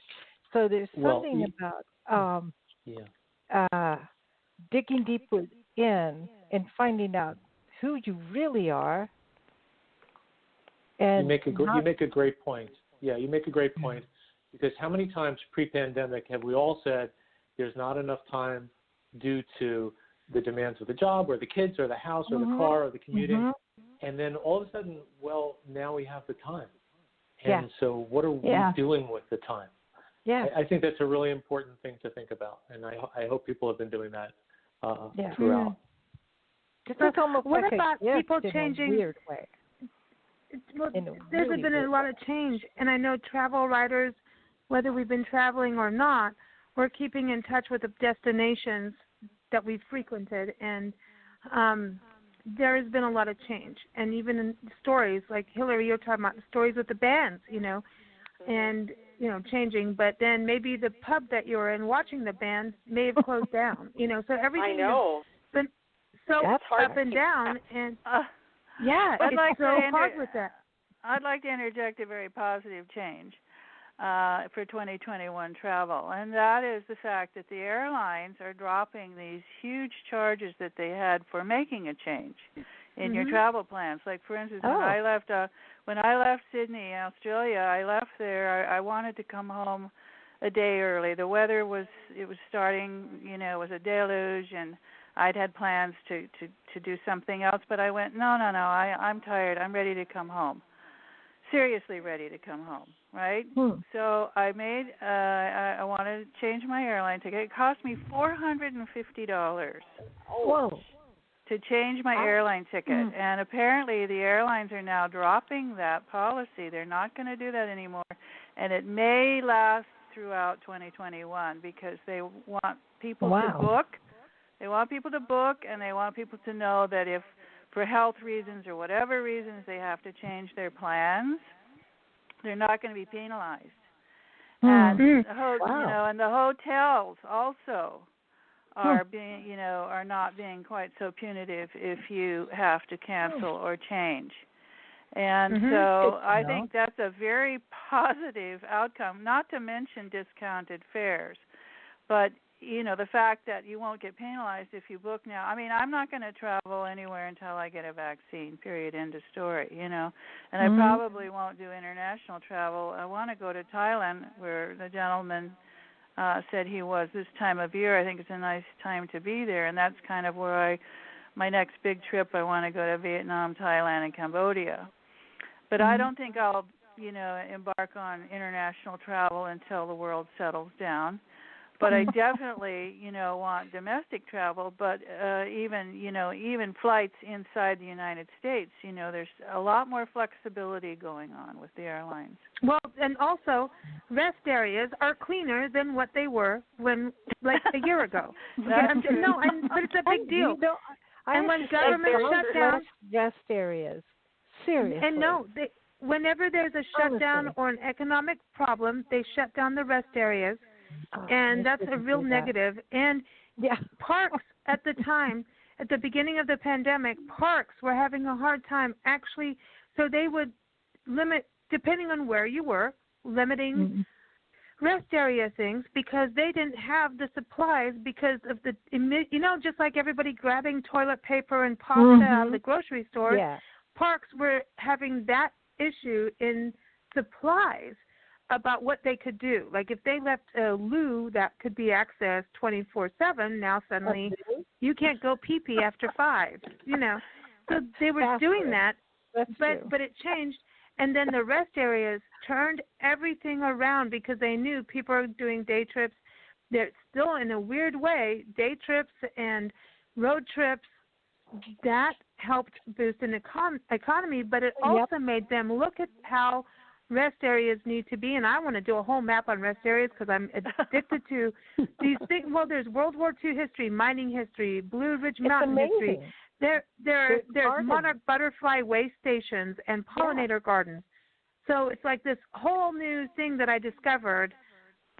So there's something about digging deep within and finding out who you really are. And you make a great point. Yeah, you make a great point, because how many times pre-pandemic have we all said there's not enough time due to the demands of the job or the kids or the house or the car or the commuting, and then all of a sudden, well, now we have the time. And so what are we doing with the time? Yeah. I think that's a really important thing to think about, and I hope people have been doing that throughout. What about people changing? In a weird way. Well, there's been a lot of change, and I know travel writers, whether we've been traveling or not, we're keeping in touch with the destinations that we've frequented, and there has been a lot of change. And even in stories, like Hilarie, you're talking about stories with the bands, and, changing. But then maybe the pub that you were in watching the bands may have closed down, so everything has been so up and down, and it's so hard with that. I'd like to interject a very positive change for 2021 travel, and that is the fact that the airlines are dropping these huge charges that they had for making a change in your travel plans. Like, for instance, when I left Sydney, Australia, I left there. I wanted to come home a day early. The weather was starting, it was a deluge, and I'd had plans to do something else, but I went, no, I'm tired. I'm ready to come home. Seriously ready to come home, right? So I I wanted to change my airline ticket. It cost me $450 to change my airline ticket. And apparently the airlines are now dropping that policy. They're not going to do that anymore. And it may last throughout 2021 because they want people to book. They want people to book, and they want people to know that if, for health reasons or whatever reasons, they have to change their plans, they're not going to be penalized. And and the hotels also are being, are not being quite so punitive if you have to cancel or change. And so I think that's a very positive outcome. Not to mention discounted fares, but the fact that you won't get penalized if you book now. I mean, I'm not going to travel anywhere until I get a vaccine, period, end of story, And I probably won't do international travel. I want to go to Thailand, where the gentleman said he was this time of year. I think it's a nice time to be there, and that's kind of where my next big trip, I want to go to Vietnam, Thailand, and Cambodia. But I don't think I'll, embark on international travel until the world settles down. But I definitely, want domestic travel. But even flights inside the United States, there's a lot more flexibility going on with the airlines. Well, and also, rest areas are cleaner than what they were like a year ago. But it's a big deal. And when government shut down rest areas, seriously. And whenever there's a shutdown or an economic problem, they shut down the rest areas. And that's a real negative. And parks at the time, at the beginning of the pandemic, parks were having a hard time actually. So they would limit, depending on where you were, limiting rest area things because they didn't have the supplies because of the, just like everybody grabbing toilet paper and pasta out of the grocery stores, parks were having that issue in supplies about what they could do. Like if they left a loo that could be accessed 24/7, now suddenly you can't go pee-pee after 5, So they were doing that, but it changed. And then the rest areas turned everything around because they knew people are doing day trips. They're still, in a weird way, day trips and road trips. That helped boost an economy, but it also made them look at how rest areas need to be. And I want to do a whole map on rest areas because I'm addicted to these things. Well, there's World War II history, mining history, Blue Ridge Mountain history. There's monarch butterfly way stations and pollinator gardens. So it's like this whole new thing that I discovered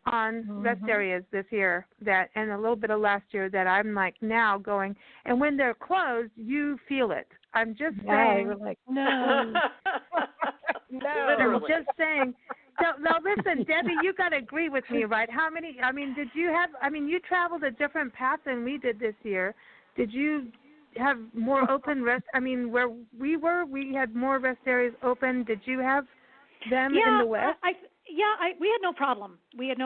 on rest areas this year, and a little bit of last year, that I'm like now going. And when they're closed, you feel it. I'm just saying. You're like, no. I'm just saying. Now listen, Debbie, you got to agree with me, right? How many? You traveled a different path than we did this year. Did you have more open rest? Where we were, we had more rest areas open. Did you have them in the West? We had no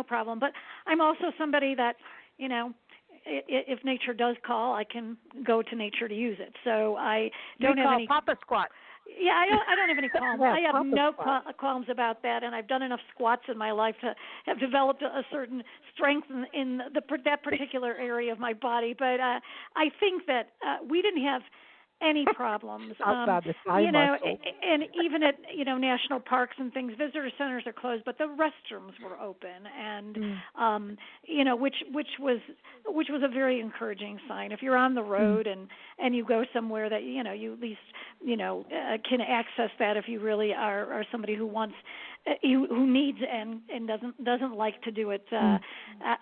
problem. But I'm also somebody that, if nature does call, I can go to nature to use it. So I don't have any Papa squat. Yeah, I don't have any qualms. I have no qualms about that, and I've done enough squats in my life to have developed a certain strength in that particular area of my body. But I think that we didn't have any problems. Outside the side muscle. And even at national parks and things, visitor centers are closed, but the restrooms were open, and which was a very encouraging sign. If you're on the road and you go somewhere that you at least can access that, if you really are somebody who wants who needs and doesn't like to do it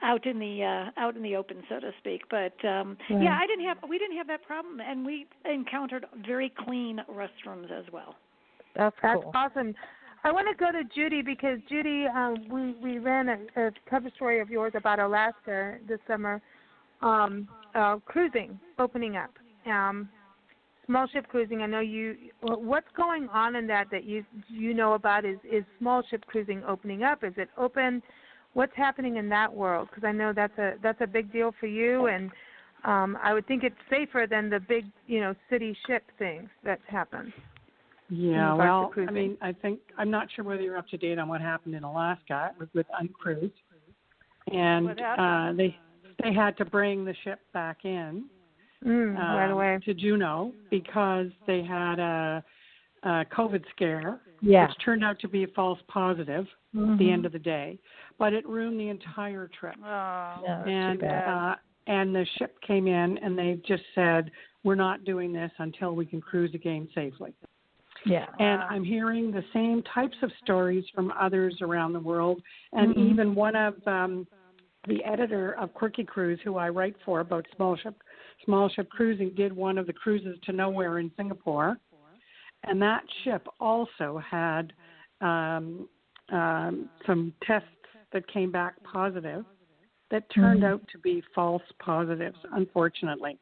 out in the open, so to speak. But we didn't have that problem, and we encountered very clean restrooms as well. That's awesome. I want to go to Judi because Judi, we ran a cover story of yours about Alaska this summer, cruising opening up. Small ship cruising. I know what's going on in that you know about is small ship cruising opening up? Is it open? What's happening in that world? Because I know that's a big deal for you, and I would think it's safer than the big city ship things that happen. Yeah, well, I think I'm not sure whether you're up to date on what happened in Alaska. It was with Uncruise, and they had to bring the ship back in. Right away to Juneau because they had a COVID scare, which turned out to be a false positive at the end of the day, but it ruined the entire trip. And the ship came in and they just said, we're not doing this until we can cruise again safely. Yeah. And I'm hearing the same types of stories from others around the world, and even one of the editor of Quirky Cruise, who I write for about small ship cruising, did one of the cruises to nowhere in Singapore, and that ship also had some tests that came back positive that turned out to be false positives, unfortunately.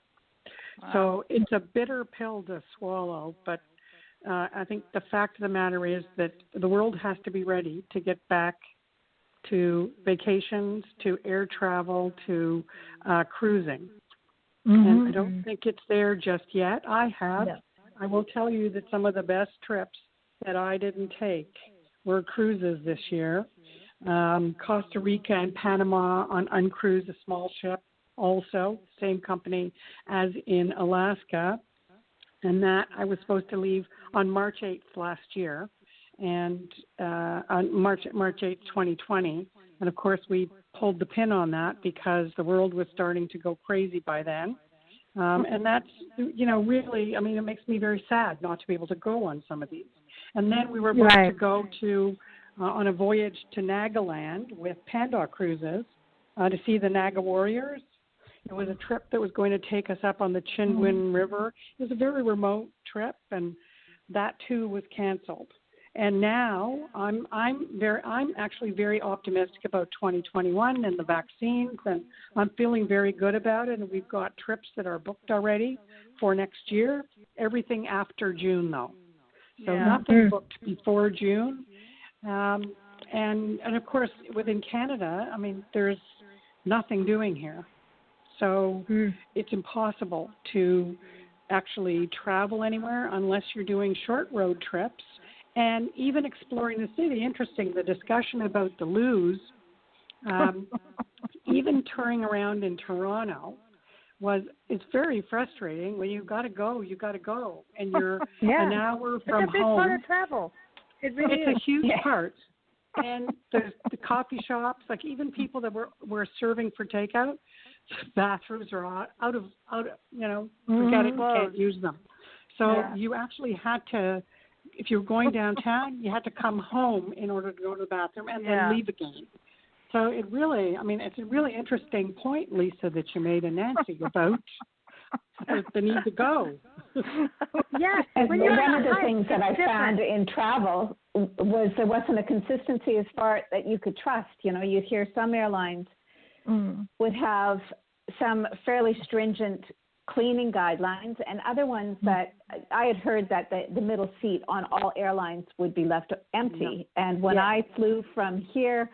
Wow. So it's a bitter pill to swallow, but I think the fact of the matter is that the world has to be ready to get back to vacations, to air travel, to cruising. And I don't think it's there just yet. I will tell you that some of the best trips that I didn't take were cruises this year. Costa Rica and Panama on Uncruise, a small ship, also, same company as in Alaska. And that I was supposed to leave on March 8th last year, and on March 8th, 2020. And, of course, we pulled the pin on that because the world was starting to go crazy by then. And that's, really, it makes me very sad not to be able to go on some of these. And then we were about to go to on a voyage to Nagaland with Panda Cruises to see the Naga Warriors. It was a trip that was going to take us up on the Chinwin River. It was a very remote trip, and that, too, was canceled. And now I'm actually very optimistic about 2021 and the vaccines, and I'm feeling very good about it. And we've got trips that are booked already for next year. Everything after June, though, so nothing booked before June. And of course, within Canada, I mean, there's nothing doing here, so it's impossible to actually travel anywhere unless you're doing short road trips. And even exploring the city, interesting, the discussion about the loos, even touring around in Toronto it's very frustrating. When you got to go, and you're an hour from home. It's a big part of travel. It's a huge part. And there's the coffee shops, like even people that were serving for takeout, bathrooms are out of forget it, you can't use them. So you actually had to, if you were going downtown, you had to come home in order to go to the bathroom and then leave again. So it's a really interesting point, Lisa, that you made, and Nancy, about the need to go. And one of the things that I found in travel was there wasn't a consistency as far that you could trust. You'd hear some airlines would have some fairly stringent cleaning guidelines, and other ones that I had heard that the middle seat on all airlines would be left empty. And when I flew from here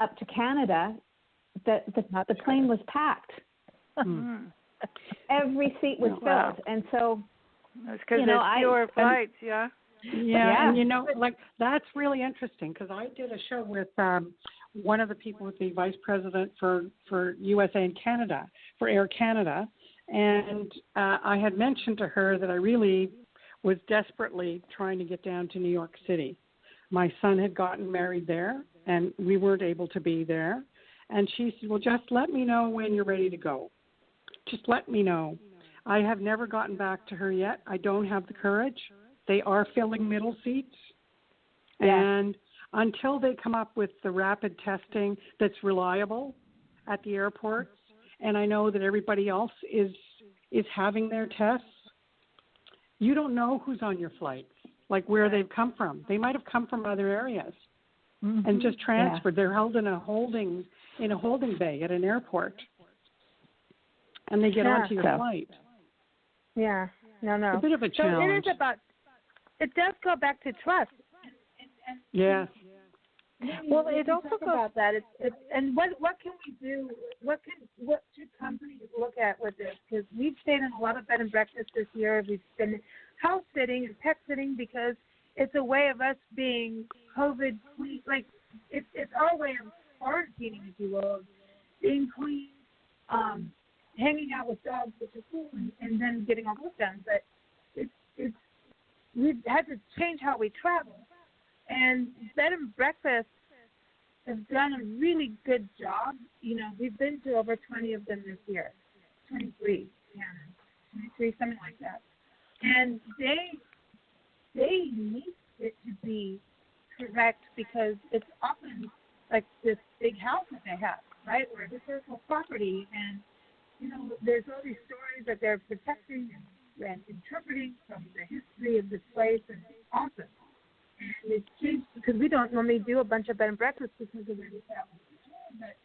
up to Canada, the plane was packed. Every seat was filled, and so that's because there's fewer flights. And that's really interesting, because I did a show with one of the people with the vice president for USA and Canada, for Air Canada, and I had mentioned to her that I really was desperately trying to get down to New York City. My son had gotten married there, and we weren't able to be there. And she said, well, just let me know when you're ready to go. Just let me know. I have never gotten back to her yet. I don't have the courage. They are filling middle seats. And until they come up with the rapid testing that's reliable at the airports, and I know that everybody else is having their tests, you don't know who's on your flights, like where they've come from. They might have come from other areas and just transferred. They're held in a holding bay at an airport, and they get onto your flight. No. It's a bit of a challenge. So it does go back to trust. Yes. Well, it also goes about that. And what can we do? What should companies look at with this? Because we've stayed in a lot of bed and breakfasts this year. We've been house sitting and pet sitting because it's a way of us being COVID clean. Like it's our way of quarantining, if you will, of being clean, hanging out with dogs, which is cool, and then getting our work done. But we've had to change how we travel. And bed and breakfast have done a really good job. We've been to over 20 of them this year, 23, 23, something like that. And they need it to be correct because it's often like this big house that they have, right, or a historical property, and there's all these stories that they're protecting and interpreting from the history of this place, and it's awesome. And it's changed because we don't normally do a bunch of bed and breakfasts because of where we travel. But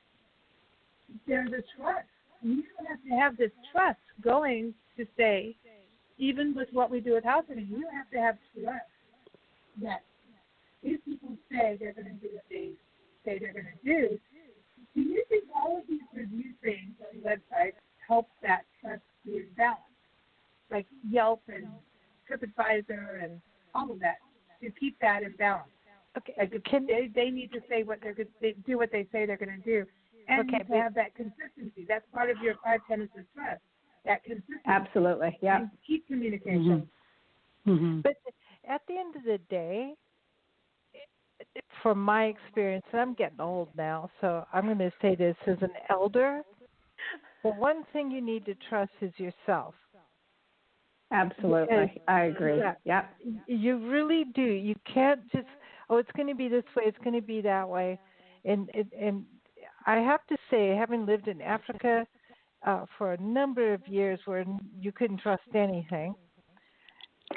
there's a trust. You have to have this trust going to stay, even with what we do with house sitting. You have to have trust that if people say they're going to do what they say they're going to do, do you think all of these review things on websites help that trust be in balance? Like Yelp and TripAdvisor and all of that, to keep that in balance. Okay. Like they need to say what they're going to do, what they say they're going to do, and to have that consistency. That's part of your 5 tenets of trust. That consistency. Absolutely. Yeah. And keep communication. But at the end of the day, from my experience, and I'm getting old now, so I'm going to say this as an elder. Well, one thing you need to trust is yourself. Absolutely. I agree. Yeah. You really do. You can't just, it's going to be this way, it's going to be that way. And I have to say, having lived in Africa for a number of years where you couldn't trust anything,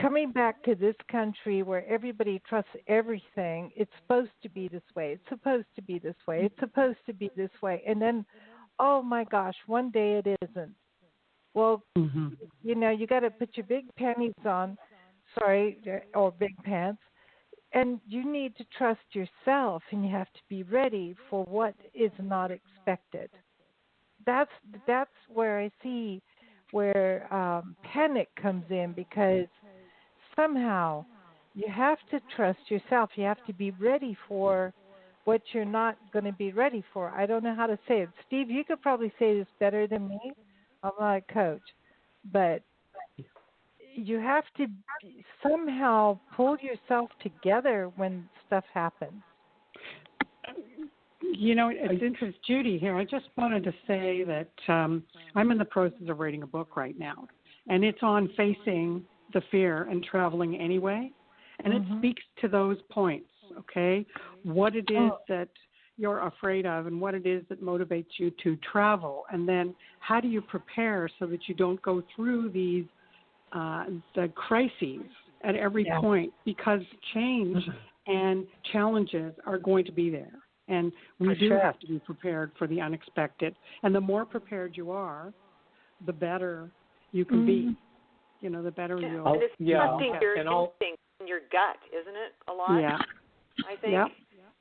coming back to this country where everybody trusts everything, it's supposed to be this way. It's supposed to be this way. It's supposed to be this way. And then, oh my gosh, one day it isn't. Well, you know, you got to put your big panties on, or big pants, and you need to trust yourself, and you have to be ready for what is not expected. That's where I see where panic comes in, because somehow you have to trust yourself. You have to be ready for what you're not going to be ready for. I don't know how to say it. Steve, you could probably say this better than me. I'm not a coach. But you have to somehow pull yourself together when stuff happens. You know, it's interesting, Judi here. I just wanted to say that I'm in the process of writing a book right now, and it's on facing the fear and traveling anyway, and it speaks to those points, okay? What it is that you're afraid of and what it is that motivates you to travel, and then how do you prepare so that you don't go through these the crises at every point, because change and challenges are going to be there. And we do have to be prepared for the unexpected. And the more prepared you are, the better you can be. You know, the better you'll And it's trusting your instinct and your gut, isn't it, a lot? Yeah. I think,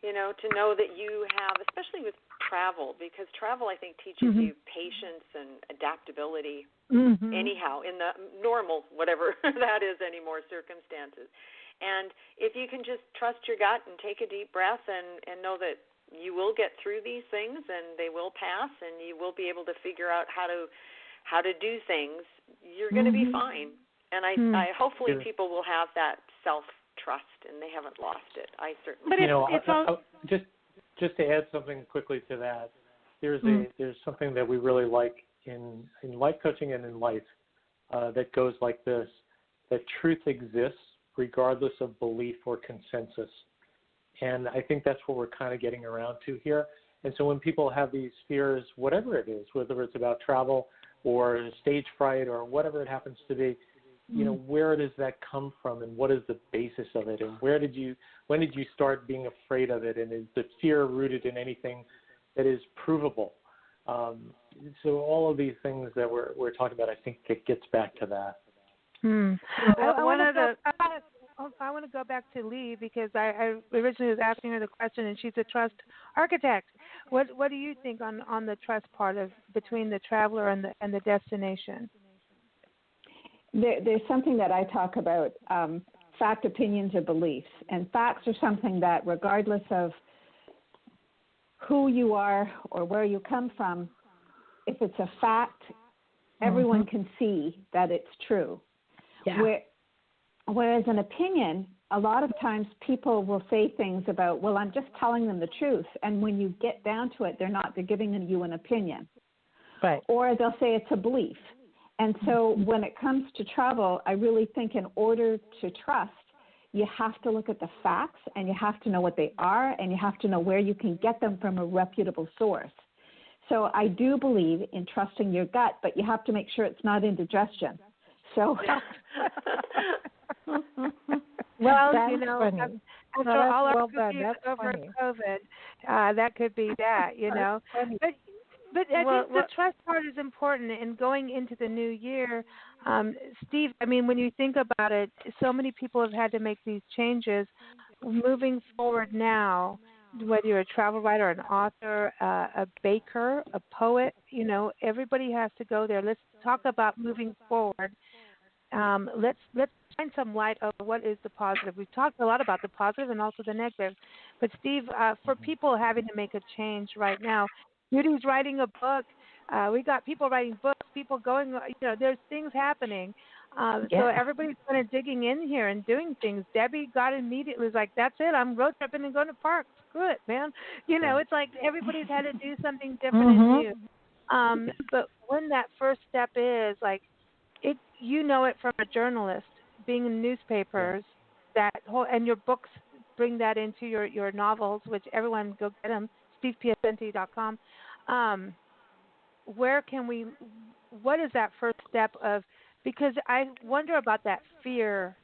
you know, to know that you have, especially with travel, because travel, I think, teaches you patience and adaptability anyhow, in the normal, whatever that is anymore, circumstances. And if you can just trust your gut and take a deep breath and know that you will get through these things and they will pass and you will be able to figure out how to do things, you're going to be fine. And I hopefully people will have that self-trust and they haven't lost it. I certainly. But just to add something quickly to that, there's something that we really like in life coaching and in life that goes like this: that truth exists regardless of belief or consensus. And I think that's what we're kind of getting around to here. And so when people have these fears, whatever it is, whether it's about travel or stage fright or whatever it happens to be, you know, where does that come from and what is the basis of it? And when did you start being afraid of it? And is the fear rooted in anything that is provable? So all of these things that we're talking about, I think it gets back to that. I want to go back to Lea, because I originally was asking her the question, and she's a trust architect. What do you think on the trust part of between the traveler and the destination? There's something that I talk about, fact, opinions, or beliefs. And facts are something that, regardless of who you are or where you come from, if it's a fact, everyone can see that it's true. Yeah. Whereas an opinion, a lot of times people will say things about, well, I'm just telling them the truth. And when you get down to it, they're giving you an opinion. Right. Or they'll say it's a belief. And so when it comes to travel, I really think in order to trust, you have to look at the facts and you have to know what they are and you have to know where you can get them from a reputable source. So I do believe in trusting your gut, but you have to make sure it's not indigestion. So, well, you know, after all our cookies over COVID, that could be that, you know. But I think the trust part is important in going into the new year. Steve, I mean, when you think about it, so many people have had to make these changes. Moving forward now, whether you're a travel writer, an author, a baker, a poet, you know, everybody has to go there. Let's talk about moving forward. Let's find some light of what is the positive. We've talked a lot about the positive and also the negative. But Steve, for people having to make a change right now, Judi's writing a book. We got people writing books, people going, you know, there's things happening. So everybody's kind of digging in here and doing things. Debbie got immediately, was like, that's it. I'm road tripping and going to parks. Screw it, man. You know, it's like everybody's had to do something different and new. But when that first step is, like, you know it from a journalist, being in newspapers, that whole, and your books bring that into your novels, which everyone go get them, stevepiacente.com. What is that first step of, because I wonder about that fear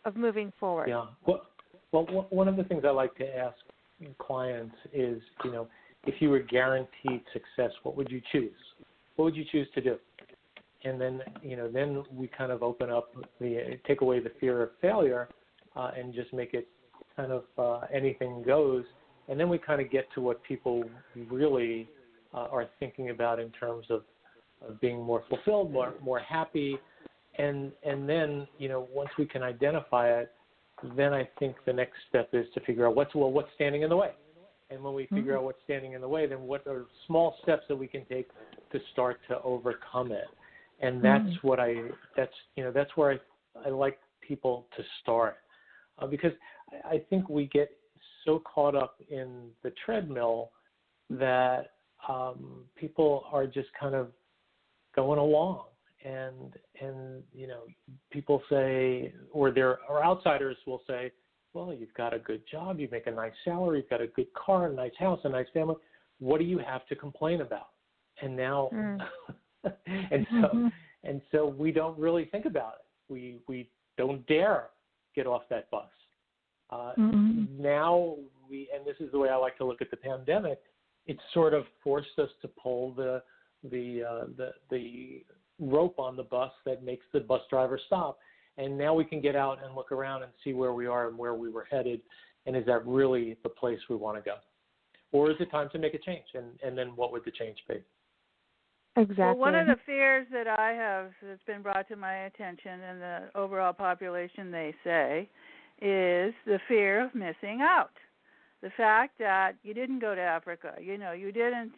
of moving forward? Yeah. Well, one of the things I like to ask clients is, if you were guaranteed success, what would you choose? What would you choose to do? And then, then we kind of open up take away the fear of failure and just make it kind of anything goes. And then we kind of get to what people really are thinking about in terms of being more fulfilled, more happy. And then, once we can identify it, then I think the next step is to figure out what's standing in the way. And when we figure out what's standing in the way, then what are small steps that we can take to start to overcome it. And that's that's where I like people to start, because I think we get so caught up in the treadmill that people are just kind of going along, and people say, or outsiders will say, well, you've got a good job, you make a nice salary, you've got a good car, a nice house, a nice family. What do you have to complain about? And now, and so we don't really think about it. We don't dare get off that bus. Now and this is the way I like to look at the pandemic. It sort of forced us to pull the rope on the bus that makes the bus driver stop. And now we can get out and look around and see where we are and where we were headed. And is that really the place we want to go? Or is it time to make a change? And then what would the change be? Exactly. Well, one of the fears that I have that's been brought to my attention in the overall population, they say, is the fear of missing out. The fact that you didn't go to Africa, you didn't,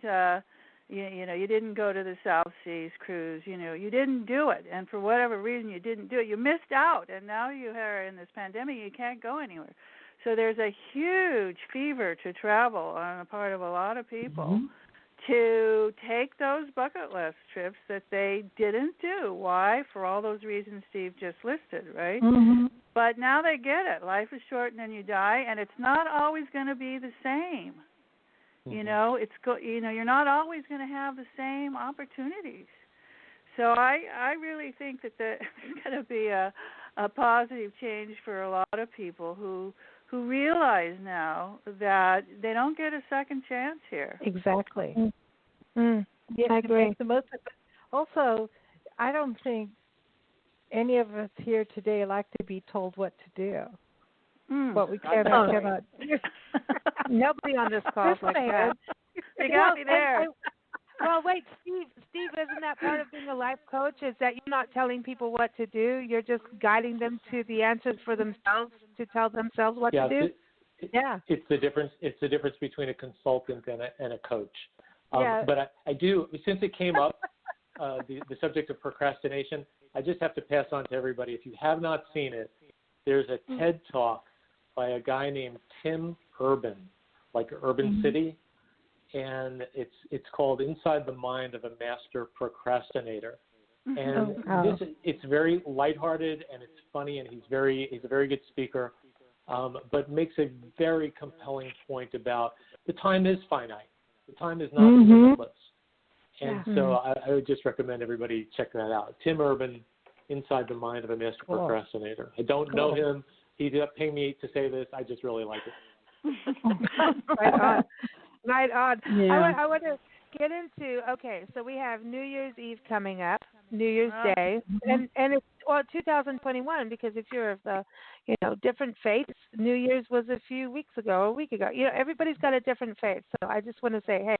you didn't go to the South Seas cruise, you didn't do it, and for whatever reason you didn't do it, you missed out, and now you are in this pandemic, you can't go anywhere. So there's a huge fever to travel on the part of a lot of people to take those bucket list trips that they didn't do. Why? For all those reasons Steve just listed, right? But now they get it. Life is short and then you die, and it's not always going to be the same. You're not always going to have the same opportunities. So I really think that there's going to be a positive change for a lot of people who realize now that they don't get a second chance here. Exactly. Yeah, I agree. Make the most of it. Also, I don't think any of us here today like to be told what to do. What we cannot do. Nobody on this call is like that. You got me there. Well, wait, Steve, isn't that part of being a life coach, is that you're not telling people what to do, you're just guiding them to the answers for themselves, to tell themselves what to do? It's the difference between a consultant and a coach. But I do, since it came up, the subject of procrastination, I just have to pass on to everybody. If you have not seen it, there's a TED Talk by a guy named Tim Urban, like Urban City, and it's called Inside the Mind of a Master Procrastinator. And it's very lighthearted and it's funny, and he's a very good speaker, but makes a very compelling point about the time is finite. The time is not limitless. And so I would just recommend everybody check that out. Tim Urban, Inside the Mind of a Master Procrastinator. I don't know him. He didn't pay me to say this. I just really like it. Right on. Yeah. I want to get into, so we have New Year's Eve coming up, New Year's Day, and it's 2021, because if you're of the, different faiths, New Year's was a week ago. Everybody's got a different faith. So I just want to say, hey,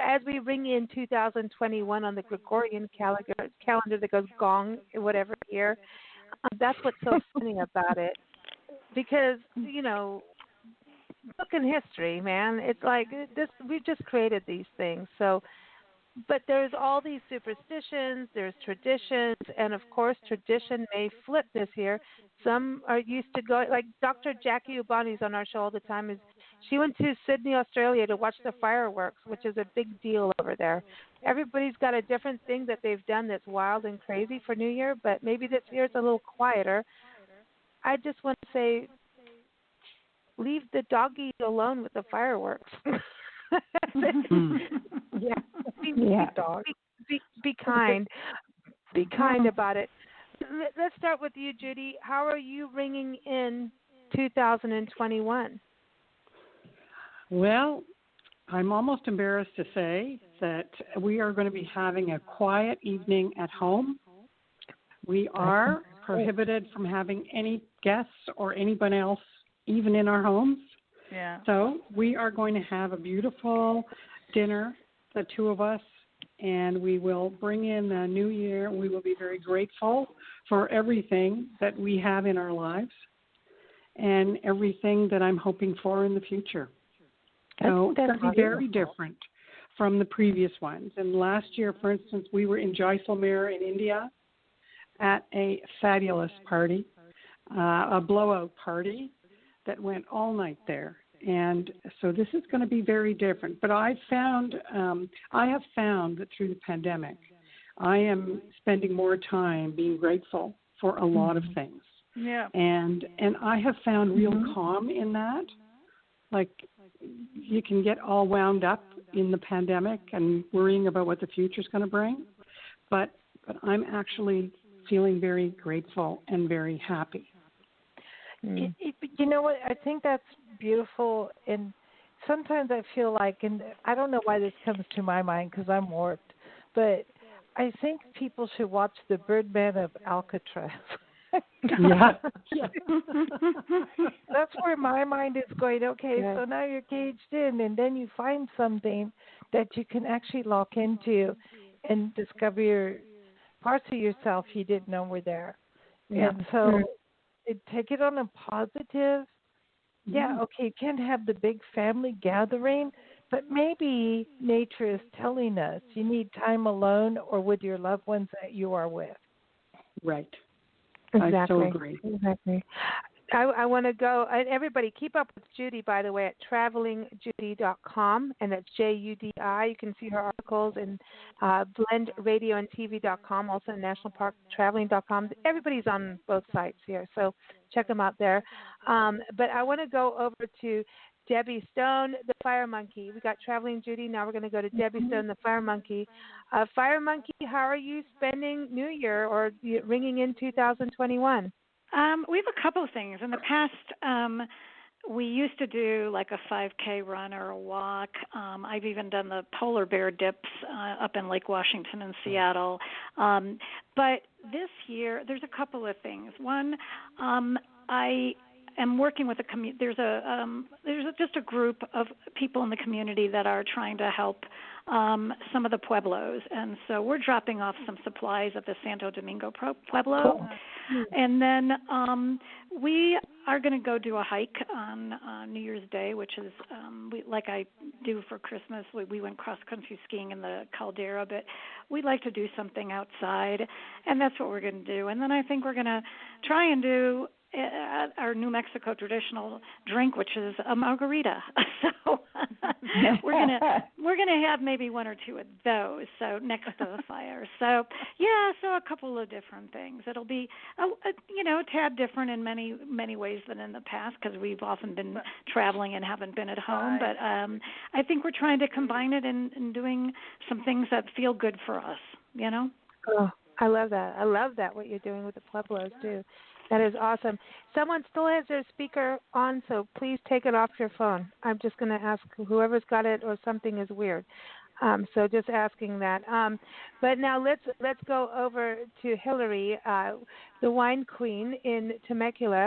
as we ring in 2021 on the Gregorian calendar that goes gong, whatever year, that's what's so funny about it. Because, look in history, man. It's like this. We've just created these things. So, but there's all these superstitions. There's traditions, and of course, tradition may flip this year. Some are used to go, like Dr. Jackie Ubani's on our show all the time. She went to Sydney, Australia, to watch the fireworks, which is a big deal over there. Everybody's got a different thing that they've done that's wild and crazy for New Year, but maybe this year it's a little quieter. I just want to say, leave the doggies alone with the fireworks. Be kind. Be kind about it. let's start with you, Judi. How are you ringing in 2021? Well, I'm almost embarrassed to say that we are going to be having a quiet evening at home. We are prohibited from having any guests or anyone else even in our homes. Yeah. So we are going to have a beautiful dinner, the two of us, and we will bring in the new year. We will be very grateful for everything that we have in our lives and everything that I'm hoping for in the future. So it's going to be very different from the previous ones. And last year, for instance, we were in Jaisalmer in India at a fabulous party, a blowout party that went all night there. And so this is going to be very different. But I have found that through the pandemic, I am spending more time being grateful for a lot of things. Yeah. And I have found real calm in that. Like, you can get all wound up in the pandemic and worrying about what the future is going to bring, but I'm actually feeling very grateful and very happy. You know what? I think that's beautiful, and sometimes I feel like, and I don't know why this comes to my mind because I'm warped, but I think people should watch The Birdman of Alcatraz. Yeah. That's where my mind is going. Okay, so now you're caged in, and then you find something that you can actually lock into and discover your parts of yourself you didn't know were there. Yeah. And so take it on a positive. Yeah, okay, you can't have the big family gathering, but maybe nature is telling us you need time alone or with your loved ones that you are with. Right. Exactly. I so agree. Exactly. I want to go, and everybody keep up with Judi, by the way, at travelingjudi.com, and that's JUDI. You can see her articles in blendradioandtv.com, also nationalparktraveling.com. Everybody's on both sites here, so check them out there. But I want to go over to Debbie Stone, the Fire Monkey. We got Traveling Judi. Now we're going to go to Debbie Stone, the Fire Monkey. Fire Monkey, how are you spending New Year or ringing in 2021? We have a couple of things. In the past, we used to do like a 5K run or a walk. I've even done the polar bear dips up in Lake Washington in Seattle. But this year, there's a couple of things. One, I am working with a there's just a group of people in the community that are trying to help some of the pueblos, and so we're dropping off some supplies at the Santo Domingo Pueblo. Cool. And then we are going to go do a hike on New Year's Day, which is like I do for Christmas. We went cross-country skiing in the caldera, but we'd like to do something outside, and that's what we're going to do. And then I think we're going to try and do our New Mexico traditional drink, which is a margarita. So we're gonna have maybe one or two of those. So next to the fire. So so a couple of different things. It'll be a tad different in many ways than in the past because we've often been traveling and haven't been at home. But I think we're trying to combine it and doing some things that feel good for us. You know. Oh, I love that. I love that what you're doing with the Pueblos too. That is awesome. Someone still has their speaker on, so please take it off your phone. I'm just going to ask whoever's got it or something is weird. So just asking that. But now let's go over to Hilarie, the wine queen in Temecula.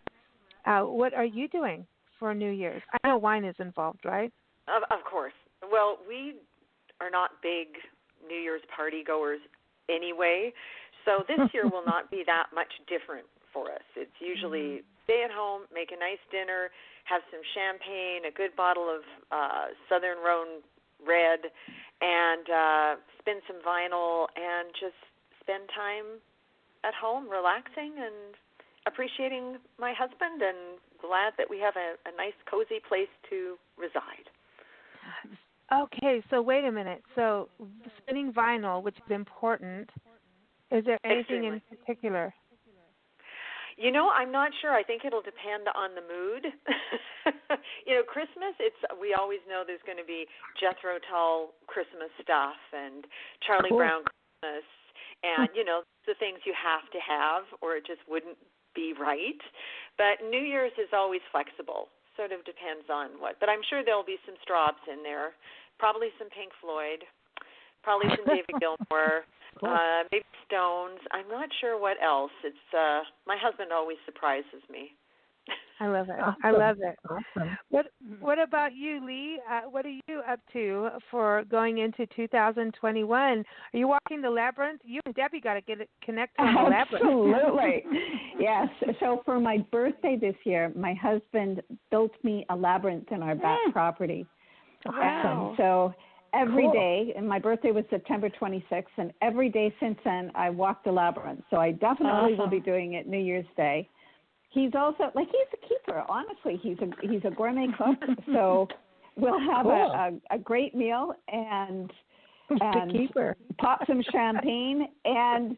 What are you doing for New Year's? I know wine is involved, right? Of course. Well, we are not big New Year's party goers anyway, so this year will not be that much different for us. It's usually stay at home, make a nice dinner, have some champagne, a good bottle of Southern Rhone Red, and spin some vinyl and just spend time at home relaxing and appreciating my husband and glad that we have a nice cozy place to reside. Okay, so wait a minute. So spinning vinyl, which is important, is there anything in particular? I'm not sure. I think it'll depend on the mood. Christmas, we always know there's going to be Jethro Tull Christmas stuff and Charlie Brown Christmas. And, the things you have to have or it just wouldn't be right. But New Year's is always flexible. Sort of depends on what. But I'm sure there'll be some Straubs in there, probably some Pink Floyd, probably some David Gilmour, maybe Stones. I'm not sure what else. It's my husband always surprises me. I love it. Awesome. I love it. Awesome. What about you, Lee? What are you up to for going into 2021? Are you walking the labyrinth? You and Debbie got to get it connected on the labyrinth. Absolutely. Yes. So for my birthday this year, my husband built me a labyrinth in our back property. Wow. So every day, and my birthday was September 26th, and every day since then, I walked the labyrinth. So I definitely will be doing it New Year's Day. He's also he's a keeper. Honestly, he's a gourmet cook. So we'll have a great meal and pop some champagne. And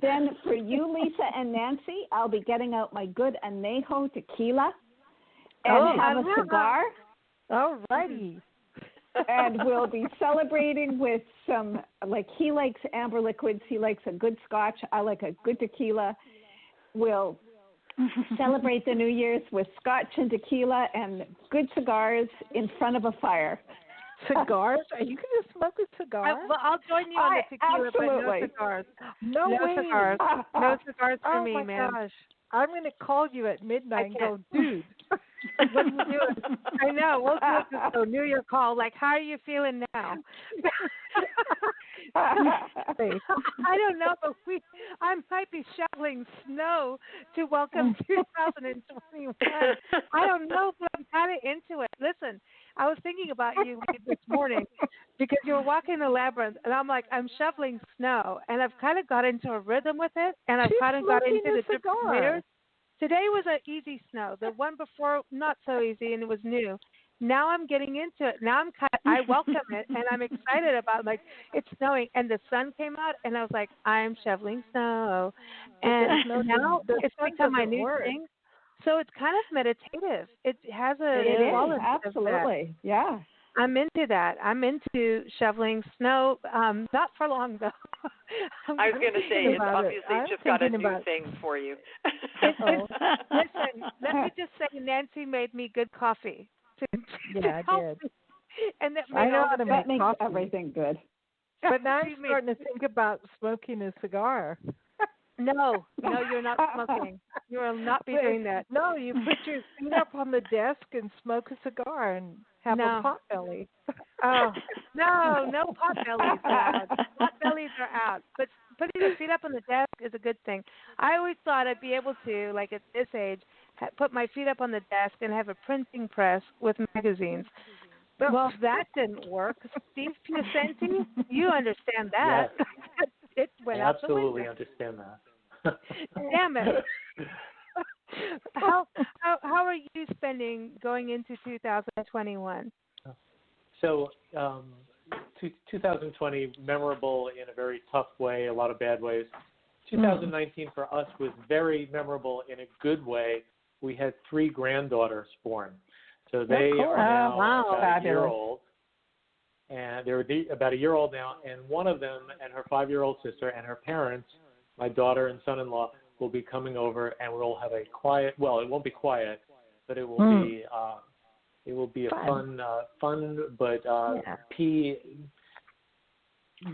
then for you, Lisa and Nancy, I'll be getting out my good añejo tequila and have a cigar. All righty. And we'll be celebrating with some, he likes amber liquids. He likes a good scotch. I like a good tequila. We'll celebrate the New Year's with scotch and tequila and good cigars in front of a fire. Cigars? Are you going to smoke a cigar? I'll join you on the tequila, absolutely. but no cigars. No way. Cigars. No cigars for me, man. Gosh. I'm going to call you at midnight and go, dude. What are you doing? I know. We'll do a New Year call. How are you feeling now? I don't know, but I might be shoveling snow to welcome 2021. I don't know, but I'm kind of into it. Listen, I was thinking about you this morning because you were walking the labyrinth, and I'm like, I'm shoveling snow, and I've kind of got into a rhythm with it, and I've kind of got into the different layers. Today was an easy snow. The one before, not so easy, and it was new. Now I'm getting into it. Now I welcome it, and I'm excited about it's snowing, and the sun came out, and I was like, I'm shoveling snow, and now it's become my new thing. So it's kind of meditative. It has It is, absolutely, yeah. I'm into that. I'm into shoveling snow. Not for long, though. I was going to say, it's obviously just got a new thing for you. Listen, let me just say, Nancy made me good coffee. Yeah, I did. And that I know how to make makes coffee. Everything good. But now I'm starting to think about smoking a cigar. No, you're not smoking. You will not be doing that. No, you put your feet up on the desk and smoke a cigar and have a pot belly. Oh, no pot bellies are out. Pot bellies are out. But putting your feet up on the desk is a good thing. I always thought I'd be able to, at this age, put my feet up on the desk and have a printing press with magazines. Well, that didn't work. Steve Piacente, you understand that. Yes. It went out the window. Absolutely understand that. Damn it. How are you spending going into 2021? So 2020, memorable in a very tough way, a lot of bad ways. 2019 for us was very memorable in a good way. We had 3 granddaughters born. So they are now about a year old. And they're about a year old now. And one of them and her 5-year-old sister and her parents, my daughter and son-in-law, will be coming over, and we'll have a quiet. Well, it won't be quiet, but it will be. It will be a fun but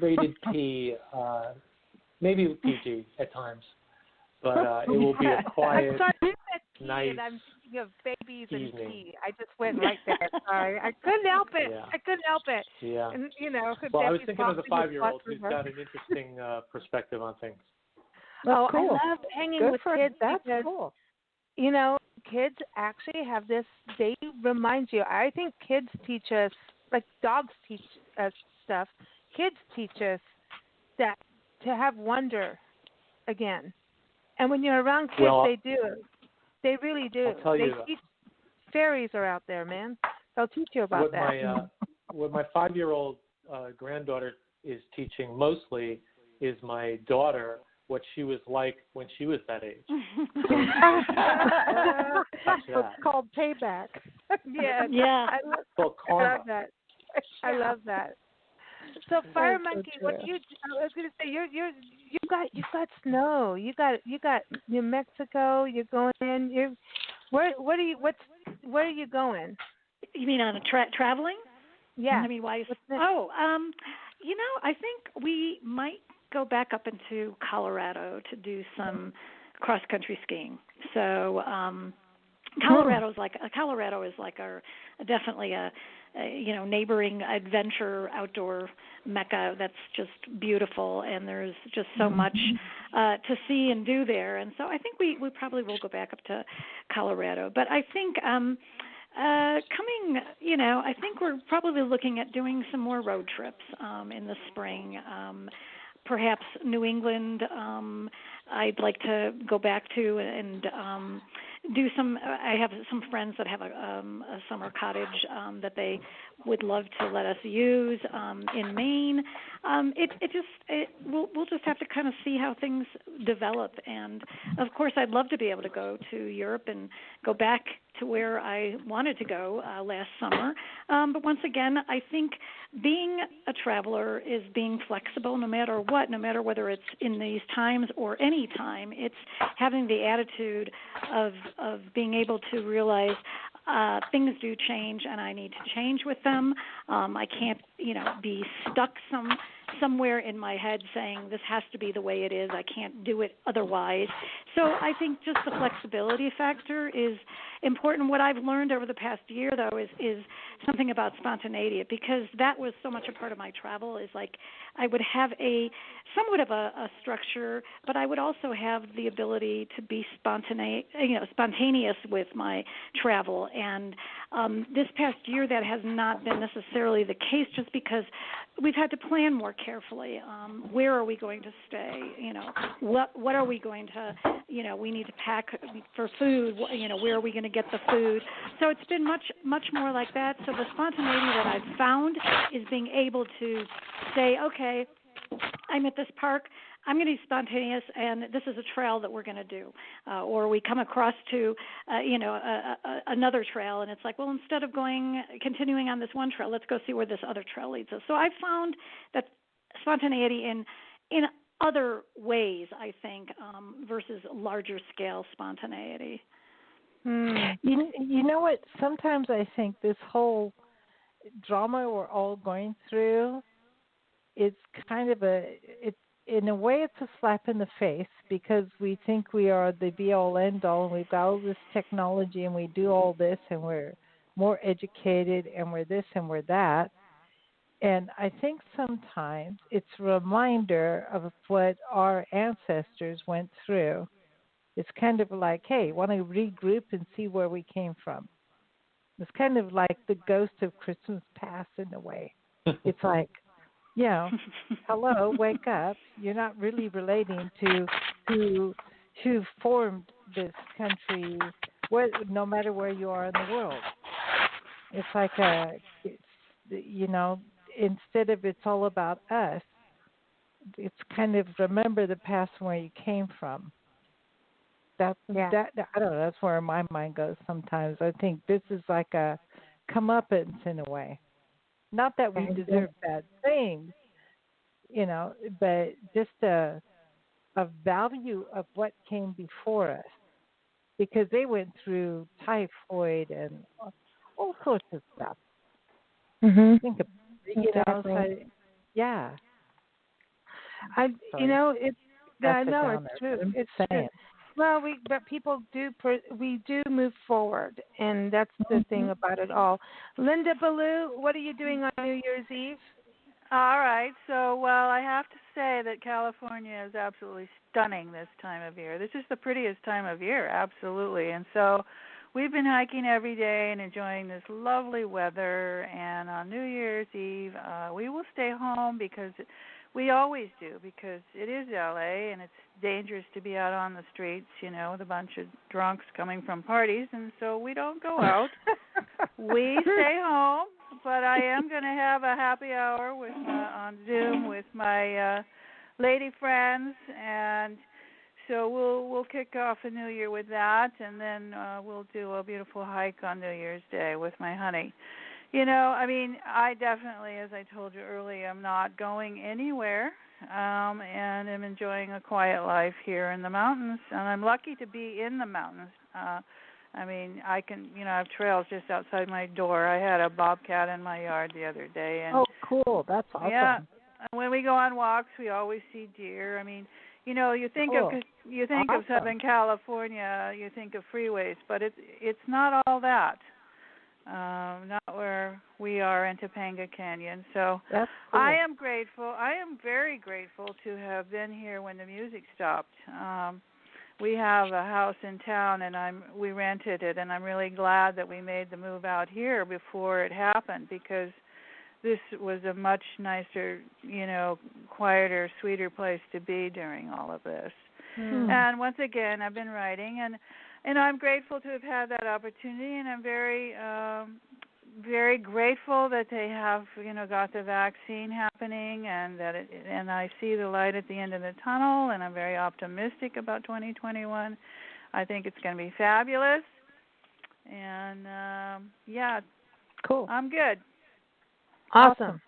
rated P, maybe PG at times, but it will be a quiet, nice. I'm thinking of babies evening. And tea. I just went right there. Sorry, I couldn't help it. Yeah. I couldn't help it. Yeah. And well, I was thinking of the 5-year-old who's got an interesting perspective on things. Cool. I love hanging with kids. That's because, cool. Kids actually have this. They remind you. I think kids teach us, like dogs teach us stuff. Kids teach us that to have wonder again. And when you're around kids, they do. They really do. I'll tell you, fairies are out there, man. They'll teach you about that. What my 5-year-old granddaughter is teaching mostly is my daughter what she was like when she was that age. It's called payback. Yeah. Well, I love that. I love that. So Fire That's Monkey, so what true. do you? I was going to say you've got snow. You got New Mexico. You're going in. Where are you going? You mean on a traveling? Yeah. I mean, why? What's next? I think we might go back up into Colorado to do some cross country skiing. So Colorado is like our definitely a neighboring adventure outdoor mecca that's just beautiful, and there's just so much to see and do there. And so I think we probably will go back up to Colorado. But I think I think we're probably looking at doing some more road trips in the spring. Perhaps New England. I'd like to go back to and do some. I have some friends that have a summer cottage that they would love to let us use in Maine. We'll just have to kind of see how things develop. And of course, I'd love to be able to go to Europe and go back to where I wanted to go last summer. But once again, I think being a traveler is being flexible no matter what, no matter whether it's in these times or any time. It's having the attitude of being able to realize things do change and I need to change with them. I can't, be stuck somewhere in my head saying this has to be the way it is. I can't do it otherwise. So I think just the flexibility factor is important. What I've learned over the past year, though, is something about spontaneity, because that was so much a part of my travel. Is like I would have somewhat of a structure, but I would also have the ability to be spontaneous with my travel. And this past year, that has not been necessarily the case, just because we've had to plan more carefully. Where are we going to stay? What are we going to? We need to pack for food. Where are we going to get the food? So it's been much more like that. So the spontaneity that I've found is being able to say, okay, I'm at this park. I'm going to be spontaneous, and this is a trail that we're going to do. Or we come across to, another trail, and it's like, well, instead of continuing on this one trail, let's go see where this other trail leads us. So I found that spontaneity in other ways, I think, versus larger scale spontaneity. You know what? Sometimes I think this whole drama we're all going through, it's kind of in a way, it's a slap in the face, because we think we are the be-all, end-all, and we've got all this technology, and we do all this, and we're more educated, and we're this, and we're that. And I think sometimes it's a reminder of what our ancestors went through. It's kind of like, hey, want to regroup and see where we came from. It's kind of like the ghost of Christmas past in a way. It's like, hello, wake up. You're not really relating to who formed this country, no matter where you are in the world. It's like instead of it's all about us, it's kind of remember the past and where you came from. That I don't know. That's where my mind goes sometimes. I think this is like a comeuppance in a way. Not that we deserve bad things, but just a value of what came before us, because they went through typhoid and all sorts of stuff. Mm-hmm. Think of exactly. It's true. It's true. Well, but people we do move forward, and that's the thing about it all. Linda Ballou, what are you doing on New Year's Eve? All right. So, I have to say that California is absolutely stunning this time of year. This is the prettiest time of year, absolutely. And so we've been hiking every day and enjoying this lovely weather. And on New Year's Eve, we will stay home because we always do, because it is LA and it's dangerous to be out on the streets, with a bunch of drunks coming from parties. And so we don't go out. We stay home. But I am going to have a happy hour on Zoom with my lady friends, and so we'll kick off the new year with that, and then we'll do a beautiful hike on New Year's Day with my honey. I mean, I definitely, as I told you earlier, I'm not going anywhere, and am enjoying a quiet life here in the mountains, and I'm lucky to be in the mountains. I mean, I can, I have trails just outside my door. I had a bobcat in my yard the other day. And, cool. That's awesome. Yeah. When we go on walks, we always see deer. I mean, you think of Southern California, you think of freeways, but it's not all that. Not where we are in Topanga Canyon. So that's cool. I am grateful. I am very grateful to have been here when the music stopped. We have a house in town, and we rented it, and I'm really glad that we made the move out here before it happened, because this was a much nicer, quieter, sweeter place to be during all of this. And once again, I've been writing, and I'm grateful to have had that opportunity, and I'm very, very grateful that they have, got the vaccine happening, and and I see the light at the end of the tunnel, and I'm very optimistic about 2021. I think it's going to be fabulous, and cool. I'm good. Awesome.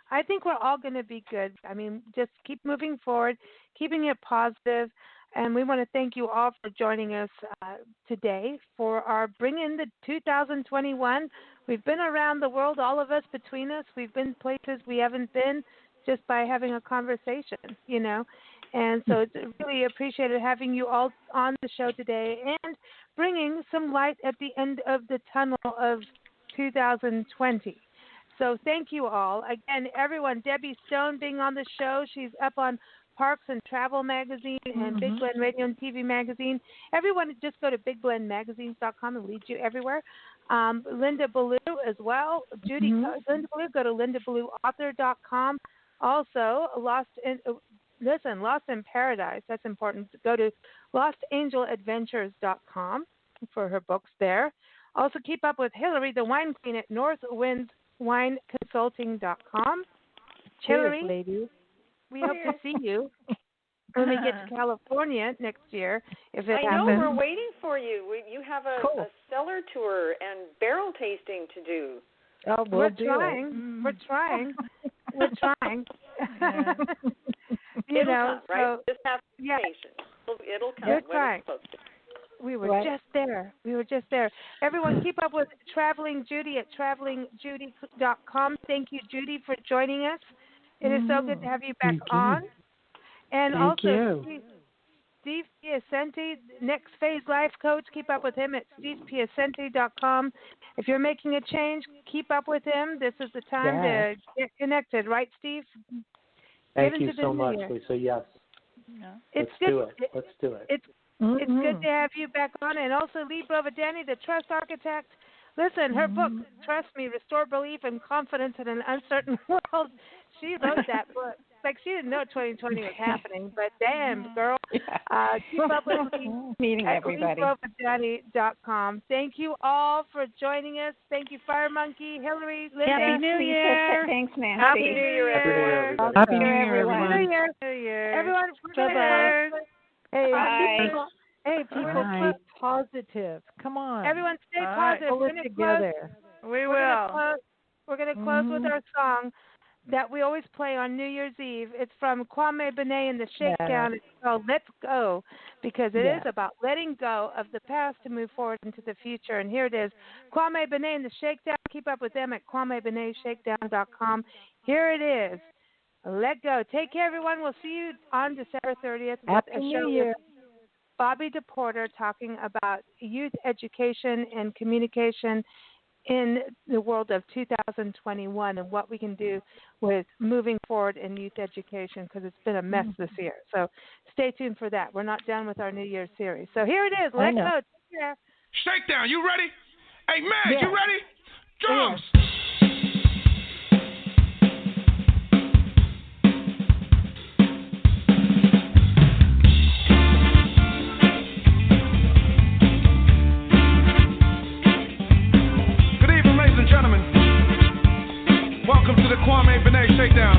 I think we're all going to be good. I mean, just keep moving forward, keeping it positive. And we want to thank you all for joining us today for our Bring In the 2021. We've been around the world, all of us, between us. We've been places we haven't been just by having a conversation, And so it's really appreciated having you all on the show today and bringing some light at the end of the tunnel of 2020. So thank you all. Again, everyone, Debbie Stone being on the show. She's up on Parks and Travel Magazine and Big Blend Radio and TV Magazine. Everyone, just go to bigblendmagazines.com and leads you everywhere. Linda Ballou as well. Judi Cohen, Linda Ballou, go to lindaballauauthor.com. Also, Lost in Paradise, that's important. Go to lostangeladventures.com for her books there. Also, keep up with Hilarie, the wine queen, at northwindwineconsulting.com. Cheers, ladies. We hope to see you when we get to California next year, if it happens. I know, we're waiting for you. You have a cellar tour and barrel tasting to do. Oh, We're trying. We're trying. It'll come, right? Just have patience. It'll come. We're trying. We were just there. Everyone, keep up with Traveling Judi at travelingjudy.com. Thank you, Judi, for joining us. It is so good to have you back on. And also, Steve Piacente, Next Phase Life Coach. Keep up with him at stevepiacente.com. If you're making a change, keep up with him. This is the time to get connected, right, Steve? Thank you so much, Lisa. Yes. Let's do it. It's good to have you back on. And also, Lea Brovedani, the Trust Architect. Listen, her book, Trust Me, Restore Belief and Confidence in an Uncertain World. She wrote that book. Like, she didn't know 2020 was happening, but damn, girl. Keep up with meeting everybody. LeaBrovedani.com. Thank you all for joining us. Thank you, Fire Monkey, Hilarie, Linda. Happy New Year. Thanks, Nancy. Happy New Year, everyone. Happy New Year, everyone. New Year. Everyone, Bye-bye. Hey, people, Bye. Keep positive. Come on. Everyone, stay positive. Pull it together. We will. We're going to close with our song that we always play on New Year's Eve. It's from Kwame, Binea and the Shakedown. It's called Let's Go, because it is about letting go of the past to move forward into the future. And here it is. Kwame, Binea and the Shakedown. Keep up with them at KwameBineaShakedown.com. Here it is. Let go. Take care, everyone. We'll see you on December 30th. Happy New Year. Bobby DePorter talking about youth education and communication in the world of 2021 and what we can do with moving forward in youth education, because it's been a mess this year. So stay tuned for that. We're not done with our New Year's series. So here it is. Let's go. Take care. Shakedown, you ready? Hey, man, you ready? Drums. Welcome to the Kwame Binea Shakedown.